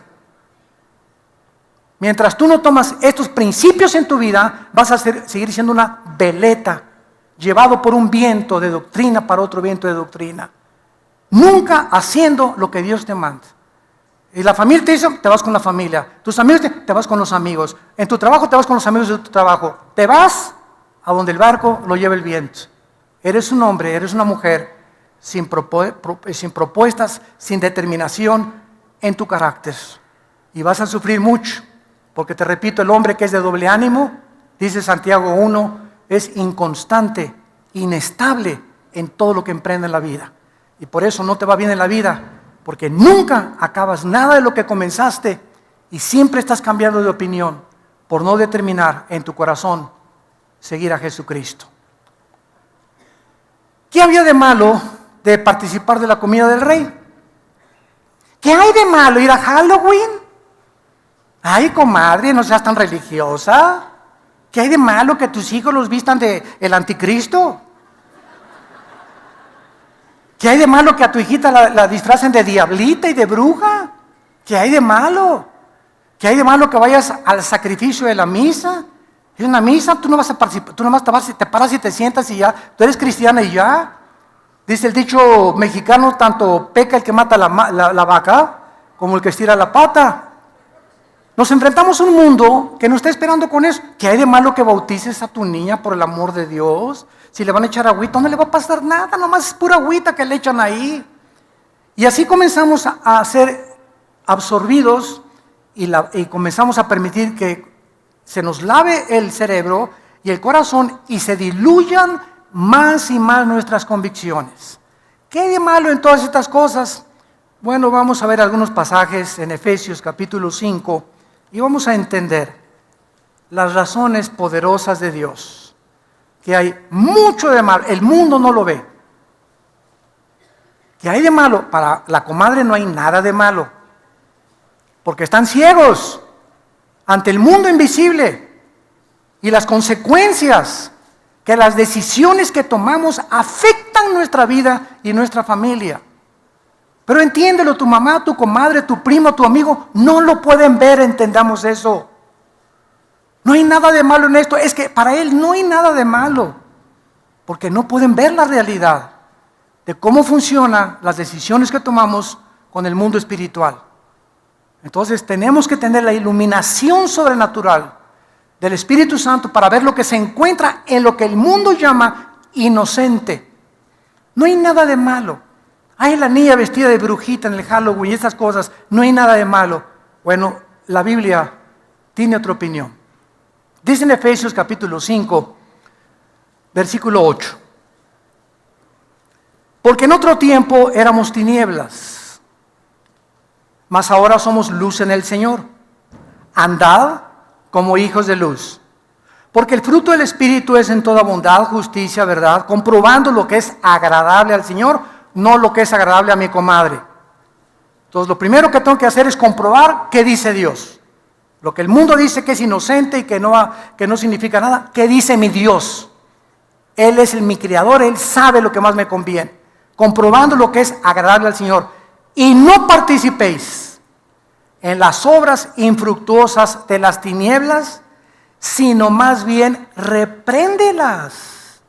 Mientras tú no tomas estos principios en tu vida, vas a seguir siendo una veleta, llevado por un viento de doctrina para otro viento de doctrina. Nunca haciendo lo que Dios te manda. Y la familia te dice, te vas con la familia. Tus amigos te vas con los amigos. En tu trabajo te vas con los amigos de tu trabajo. Te vas a donde el barco lo lleva el viento. Eres un hombre, eres una mujer sin propuestas, sin determinación en tu carácter. Y vas a sufrir mucho. Porque te repito, el hombre que es de doble ánimo, dice Santiago 1, es inconstante, inestable en todo lo que emprende en la vida. Y por eso no te va bien en la vida, porque nunca acabas nada de lo que comenzaste y siempre estás cambiando de opinión por no determinar en tu corazón seguir a Jesucristo. ¿Qué había de malo de participar de la comida del rey? ¿Qué hay de malo ir a Halloween? Ay, comadre, no seas tan religiosa. ¿Qué hay de malo que tus hijos los vistan de el anticristo? ¿Qué hay de malo que a tu hijita la disfracen de diablita y de bruja? ¿Qué hay de malo? ¿Qué hay de malo que vayas al sacrificio de la misa? Es una misa, tú no vas a participar, tú nomás te paras y te sientas y ya, tú eres cristiana y ya. Dice el dicho mexicano, tanto peca el que mata la vaca como el que estira la pata. Nos enfrentamos a un mundo que nos está esperando con eso. ¿Qué hay de malo que bautices a tu niña por el amor de Dios? Si le van a echar agüita, no le va a pasar nada, nomás es pura agüita que le echan ahí. Y así comenzamos a ser absorbidos y comenzamos a permitir que se nos lave el cerebro y el corazón y se diluyan más y más nuestras convicciones. ¿Qué hay de malo en todas estas cosas? Bueno, vamos a ver algunos pasajes en Efesios capítulo 5 y vamos a entender las razones poderosas de Dios. Que hay mucho de malo, el mundo no lo ve. ¿Qué hay de malo? Para la comadre no hay nada de malo, porque están ciegos ante el mundo invisible y las consecuencias que las decisiones que tomamos afectan nuestra vida y nuestra familia. Pero entiéndelo, tu mamá, tu comadre, tu primo, tu amigo, no lo pueden ver, entendamos eso. No hay nada de malo en esto, es que para él no hay nada de malo, porque no pueden ver la realidad de cómo funcionan las decisiones que tomamos con el mundo espiritual. Entonces tenemos que tener la iluminación sobrenatural del Espíritu Santo para ver lo que se encuentra en lo que el mundo llama inocente. No hay nada de malo. Hay la niña vestida de brujita en el Halloween y esas cosas, no hay nada de malo. Bueno, la Biblia tiene otra opinión. Dice en Efesios capítulo 5, versículo 8. Porque en otro tiempo éramos tinieblas, mas ahora somos luz en el Señor. Andad como hijos de luz. Porque el fruto del Espíritu es en toda bondad, justicia, verdad, comprobando lo que es agradable al Señor, no lo que es agradable a mi comadre. Entonces lo primero que tengo que hacer es comprobar qué dice Dios. Lo que el mundo dice que es inocente y que no significa nada, ¿qué dice mi Dios? Él es mi creador, Él sabe lo que más me conviene. Comprobando lo que es agradable al Señor. Y no participéis en las obras infructuosas de las tinieblas, sino más bien repréndelas.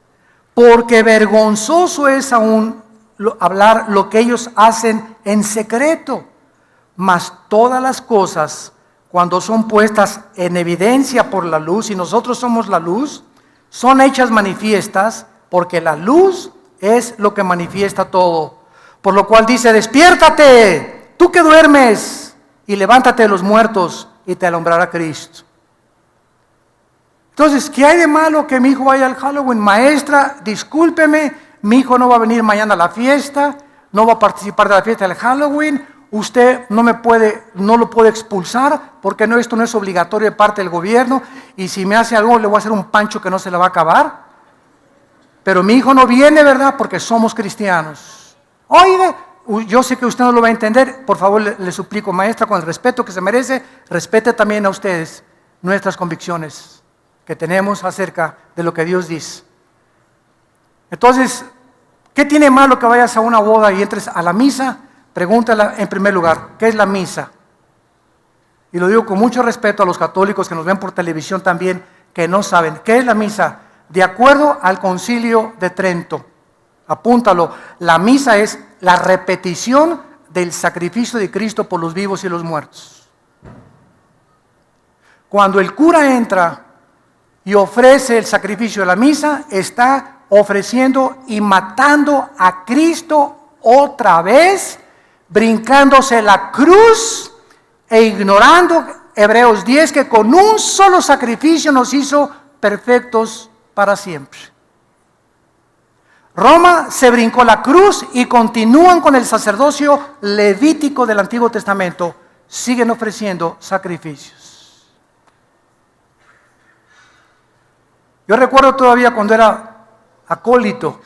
Porque vergonzoso es aún hablar lo que ellos hacen en secreto. Mas todas las cosas, cuando son puestas en evidencia por la luz, y nosotros somos la luz, son hechas manifiestas, porque la luz es lo que manifiesta todo. Por lo cual dice, despiértate, tú que duermes, y levántate de los muertos, y te alumbrará Cristo. Entonces, ¿qué hay de malo que mi hijo vaya al Halloween? Maestra, discúlpeme, mi hijo no va a venir mañana a la fiesta, no va a participar de la fiesta del Halloween, usted no lo puede expulsar, porque esto no es obligatorio de parte del gobierno, y si me hace algo le voy a hacer un pancho que no se le va a acabar. Pero mi hijo no viene, ¿verdad? Porque somos cristianos. Oiga, yo sé que usted no lo va a entender, por favor le suplico, maestra, con el respeto que se merece, respete también a ustedes nuestras convicciones que tenemos acerca de lo que Dios dice. Entonces, ¿qué tiene malo que vayas a una boda y entres a la misa? Pregúntala en primer lugar, ¿qué es la misa? Y lo digo con mucho respeto a los católicos que nos ven por televisión también, que no saben, ¿qué es la misa? De acuerdo al Concilio de Trento, apúntalo, la misa es la repetición del sacrificio de Cristo por los vivos y los muertos. Cuando el cura entra y ofrece el sacrificio de la misa, está ofreciendo y matando a Cristo otra vez, brincándose la cruz e ignorando Hebreos 10, que con un solo sacrificio nos hizo perfectos para siempre. Roma se brincó la cruz y continúan con el sacerdocio levítico del Antiguo Testamento. Siguen ofreciendo sacrificios. Yo recuerdo todavía cuando era acólito,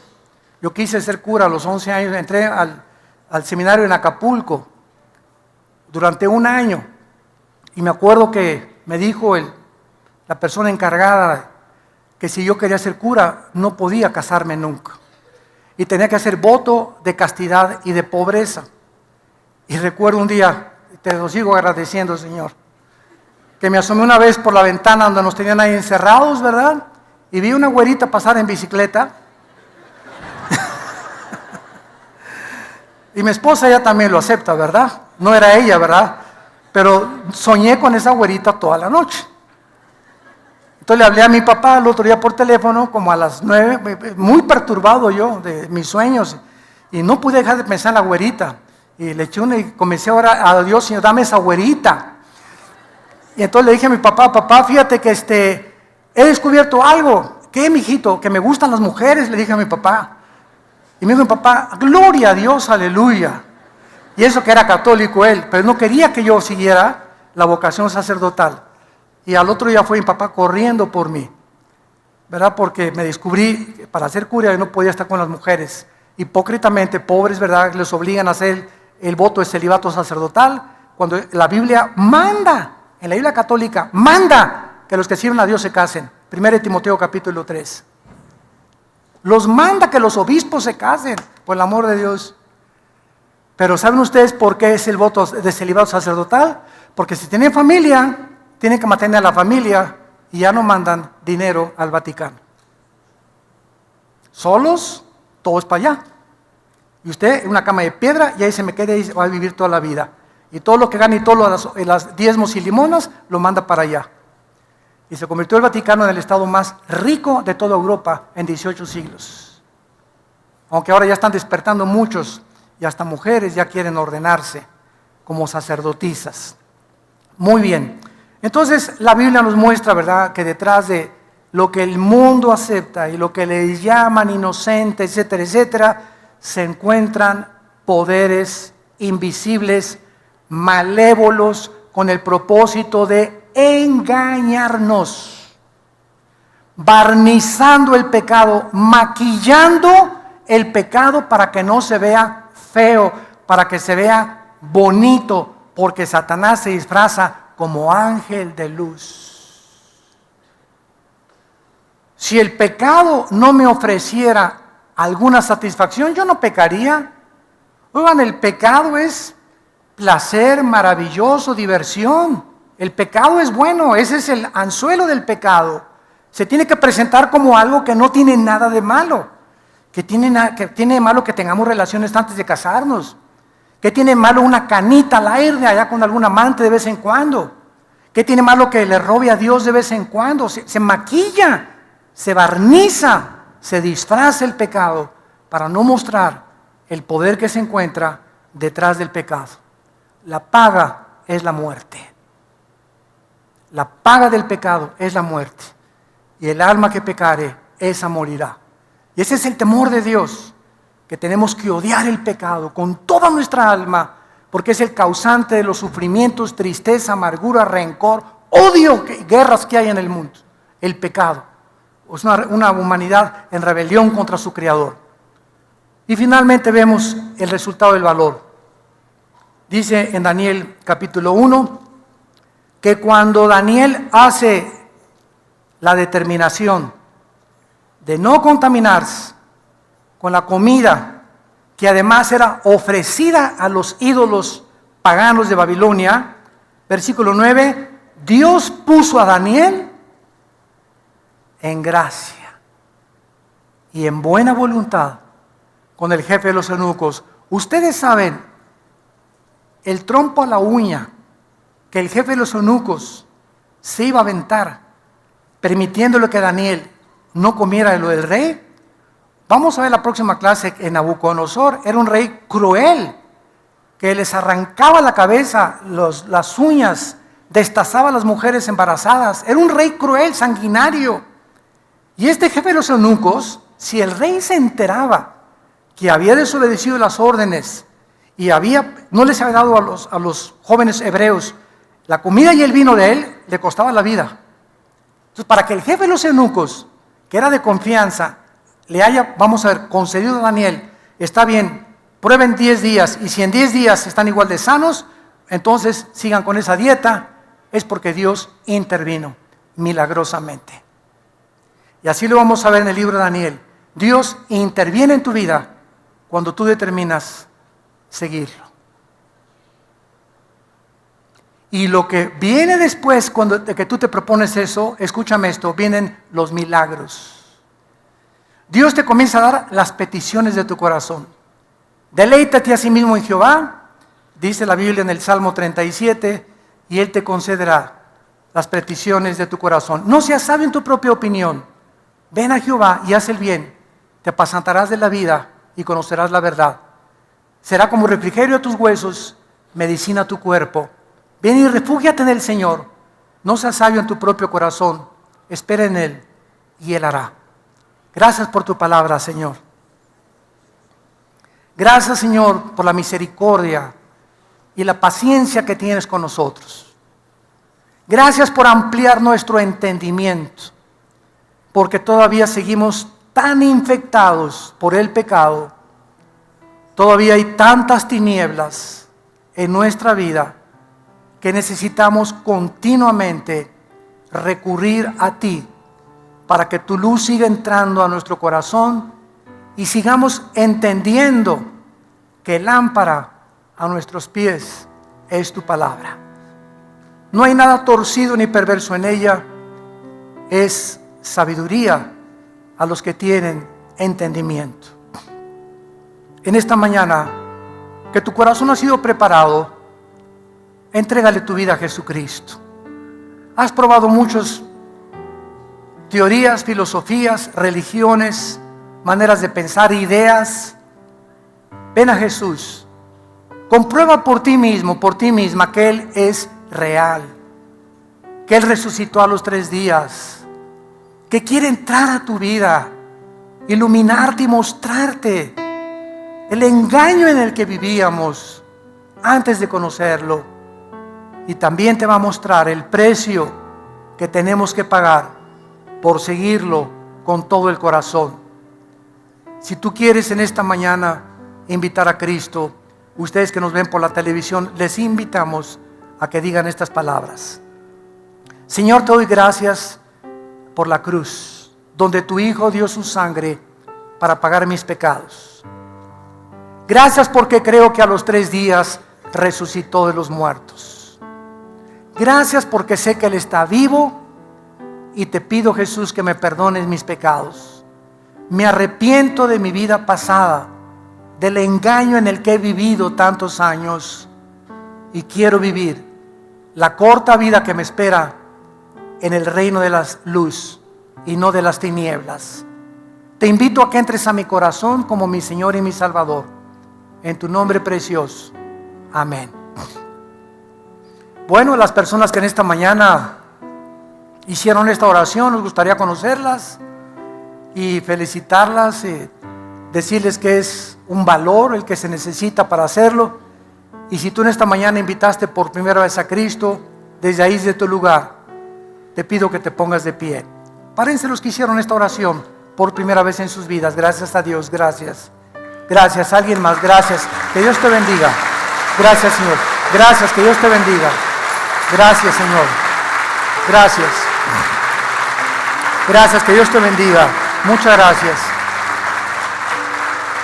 yo quise ser cura a los 11 años, entré al seminario en Acapulco durante un año. Y me acuerdo que me dijo la persona encargada que si yo quería ser cura, no podía casarme nunca. Y tenía que hacer voto de castidad y de pobreza. Y recuerdo un día, te lo sigo agradeciendo, Señor, que me asomé una vez por la ventana donde nos tenían ahí encerrados, ¿verdad? Y vi una güerita pasar en bicicleta. Y mi esposa ya también lo acepta, ¿verdad? No era ella, ¿verdad? Pero soñé con esa güerita toda la noche. Entonces le hablé a mi papá el otro día por teléfono, como a las 9, muy perturbado yo de mis sueños. Y no pude dejar de pensar en la güerita. Y le eché y comencé a orar a Dios, Señor, dame esa güerita. Y entonces le dije a mi papá, papá, fíjate que he descubierto algo. ¿Qué, mijito? Que me gustan las mujeres, le dije a mi papá. Y me dijo mi papá, gloria a Dios, aleluya. Y eso que era católico él, pero no quería que yo siguiera la vocación sacerdotal. Y al otro día fue mi papá corriendo por mí, ¿verdad? Porque me descubrí que para ser cura yo no podía estar con las mujeres. Hipócritamente, pobres, ¿verdad? Les obligan a hacer el voto de celibato sacerdotal, cuando la Biblia manda, en la Biblia católica, manda que los que sirven a Dios se casen. 1 Timoteo capítulo 3. Los manda que los obispos se casen, por el amor de Dios. Pero ¿saben ustedes por qué es el voto de celibato sacerdotal? Porque si tienen familia, tienen que mantener a la familia y ya no mandan dinero al Vaticano. Solos, todo es para allá. Y usted en una cama de piedra y ahí se me queda y va a vivir toda la vida. Y todo lo que gana y todos los diezmos y limonas lo manda para allá. Y se convirtió el Vaticano en el estado más rico de toda Europa en 18 siglos. Aunque ahora ya están despertando muchos y hasta mujeres ya quieren ordenarse como sacerdotisas. Muy bien. Entonces la Biblia nos muestra, ¿verdad?, que detrás de lo que el mundo acepta y lo que le llaman inocente, etcétera, etcétera, se encuentran poderes invisibles, malévolos, con el propósito de engañarnos, barnizando el pecado, maquillando el pecado para que no se vea feo, para que se vea bonito, porque Satanás se disfraza como ángel de luz. Si el pecado no me ofreciera alguna satisfacción, yo no pecaría. Oigan, el pecado es placer maravilloso, diversión. El pecado es bueno, ese es el anzuelo del pecado. Se tiene que presentar como algo que no tiene nada de malo. Que tiene de malo que tengamos relaciones antes de casarnos. ¿Qué tiene malo una canita al aire allá con algún amante de vez en cuando? ¿Qué tiene malo que le robe a Dios de vez en cuando? Se maquilla, se barniza, se disfraza el pecado para no mostrar el poder que se encuentra detrás del pecado. La paga es la muerte. La paga del pecado es la muerte. Y el alma que pecare, esa morirá. Y ese es el temor de Dios, que tenemos que odiar el pecado con toda nuestra alma, porque es el causante de los sufrimientos, tristeza, amargura, rencor, odio y guerras que hay en el mundo. El pecado. Es una humanidad en rebelión contra su Creador. Y finalmente vemos el resultado del valor. Dice en Daniel capítulo 1, que cuando Daniel hace la determinación de no contaminarse con la comida que además era ofrecida a los ídolos paganos de Babilonia, versículo 9, Dios puso a Daniel en gracia y en buena voluntad con el jefe de los eunucos. Ustedes saben el trompo a la uña que el jefe de los eunucos se iba a aventar, permitiéndole que Daniel no comiera de lo del rey. Vamos a ver la próxima clase en Nabucodonosor. Era un rey cruel, que les arrancaba la cabeza, las uñas, destazaba a las mujeres embarazadas. Era un rey cruel, sanguinario. Y este jefe de los eunucos Si el rey se enteraba que había desobedecido las órdenes y no les había dado a los jóvenes hebreos la comida y el vino de él, le costaba la vida. Entonces, para que el jefe de los eunucos, que era de confianza, le haya, vamos a ver, concedido a Daniel, está bien, prueben 10 días, y si en 10 días están igual de sanos, entonces sigan con esa dieta, es porque Dios intervino milagrosamente. Y así lo vamos a ver en el libro de Daniel. Dios interviene en tu vida cuando tú determinas seguirlo. Y lo que viene después, de que tú te propones eso, escúchame esto, vienen los milagros. Dios te comienza a dar las peticiones de tu corazón. Deleítate a sí mismo en Jehová, dice la Biblia en el Salmo 37, y Él te concederá las peticiones de tu corazón. No seas sabio en tu propia opinión. Ven a Jehová y haz el bien. Te apacentarás de la vida y conocerás la verdad. Será como refrigerio a tus huesos, medicina a tu cuerpo. Ven y refúgiate en el Señor. No seas sabio en tu propio corazón. Espera en Él y Él hará. Gracias por tu palabra, Señor. Gracias, Señor, por la misericordia y la paciencia que tienes con nosotros. Gracias por ampliar nuestro entendimiento, porque todavía seguimos tan infectados por el pecado. Todavía hay tantas tinieblas en nuestra vida que necesitamos continuamente recurrir a ti para que tu luz siga entrando a nuestro corazón y sigamos entendiendo que lámpara a nuestros pies es tu palabra. No hay nada torcido ni perverso en ella, es sabiduría a los que tienen entendimiento. En esta mañana, que tu corazón ha sido preparado, entrégale tu vida a Jesucristo. Has probado muchas teorías, filosofías, religiones, maneras de pensar, ideas. Ven a Jesús. Comprueba por ti mismo, por ti misma, que Él es real, que Él resucitó a los 3 días, que quiere entrar a tu vida, iluminarte y mostrarte el engaño en el que vivíamos antes de conocerlo. Y también te va a mostrar el precio que tenemos que pagar por seguirlo con todo el corazón. Si tú quieres en esta mañana invitar a Cristo, ustedes que nos ven por la televisión, les invitamos a que digan estas palabras. Señor, te doy gracias por la cruz, donde tu Hijo dio su sangre para pagar mis pecados. Gracias porque creo que a los 3 días resucitó de los muertos. Gracias porque sé que Él está vivo y te pido, Jesús, que me perdones mis pecados. Me arrepiento de mi vida pasada, del engaño en el que he vivido tantos años, y quiero vivir la corta vida que me espera en el reino de la luz y no de las tinieblas. Te invito a que entres a mi corazón como mi Señor y mi Salvador. En tu nombre precioso. Amén. Bueno, las personas que en esta mañana hicieron esta oración, nos gustaría conocerlas y felicitarlas, decirles que es un valor el que se necesita para hacerlo. Y si tú en esta mañana invitaste por primera vez a Cristo, desde ahí, de tu lugar, te pido que te pongas de pie. Párense los que hicieron esta oración por primera vez en sus vidas. Gracias a Dios, gracias. Gracias, alguien más, gracias. Que Dios te bendiga. Gracias, Señor. Gracias, que Dios te bendiga. Gracias, Señor. Gracias. Gracias, que Dios te bendiga. Muchas gracias.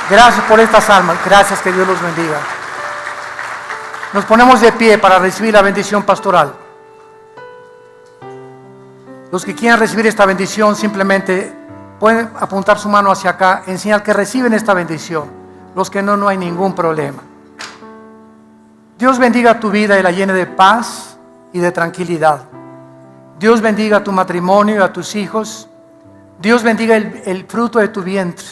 Gracias por estas almas. Gracias, que Dios los bendiga. Nos ponemos de pie para recibir la bendición pastoral. Los que quieran recibir esta bendición simplemente pueden apuntar su mano hacia acá en señal que reciben esta bendición. Los que no, no hay ningún problema. Dios bendiga tu vida y la llene de paz y de tranquilidad. Dios bendiga tu matrimonio y a tus hijos. Dios bendiga el fruto de tu vientre.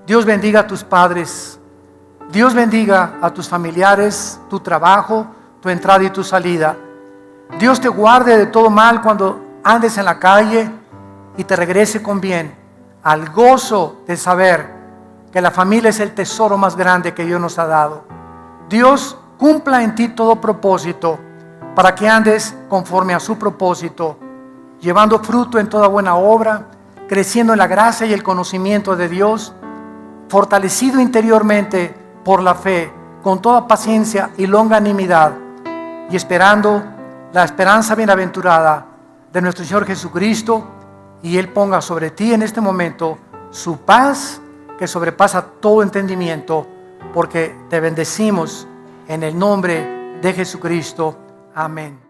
Dios bendiga a tus padres. Dios bendiga a tus familiares, tu trabajo, tu entrada y tu salida. Dios te guarde de todo mal cuando andes en la calle y te regrese con bien al gozo de saber que la familia es el tesoro más grande que Dios nos ha dado. Dios cumpla en ti todo propósito para que andes conforme a su propósito, llevando fruto en toda buena obra, creciendo en la gracia y el conocimiento de Dios, fortalecido interiormente por la fe, con toda paciencia y longanimidad, y esperando la esperanza bienaventurada de nuestro Señor Jesucristo, y Él ponga sobre ti en este momento su paz que sobrepasa todo entendimiento, porque te bendecimos en el nombre de Jesucristo. Amén.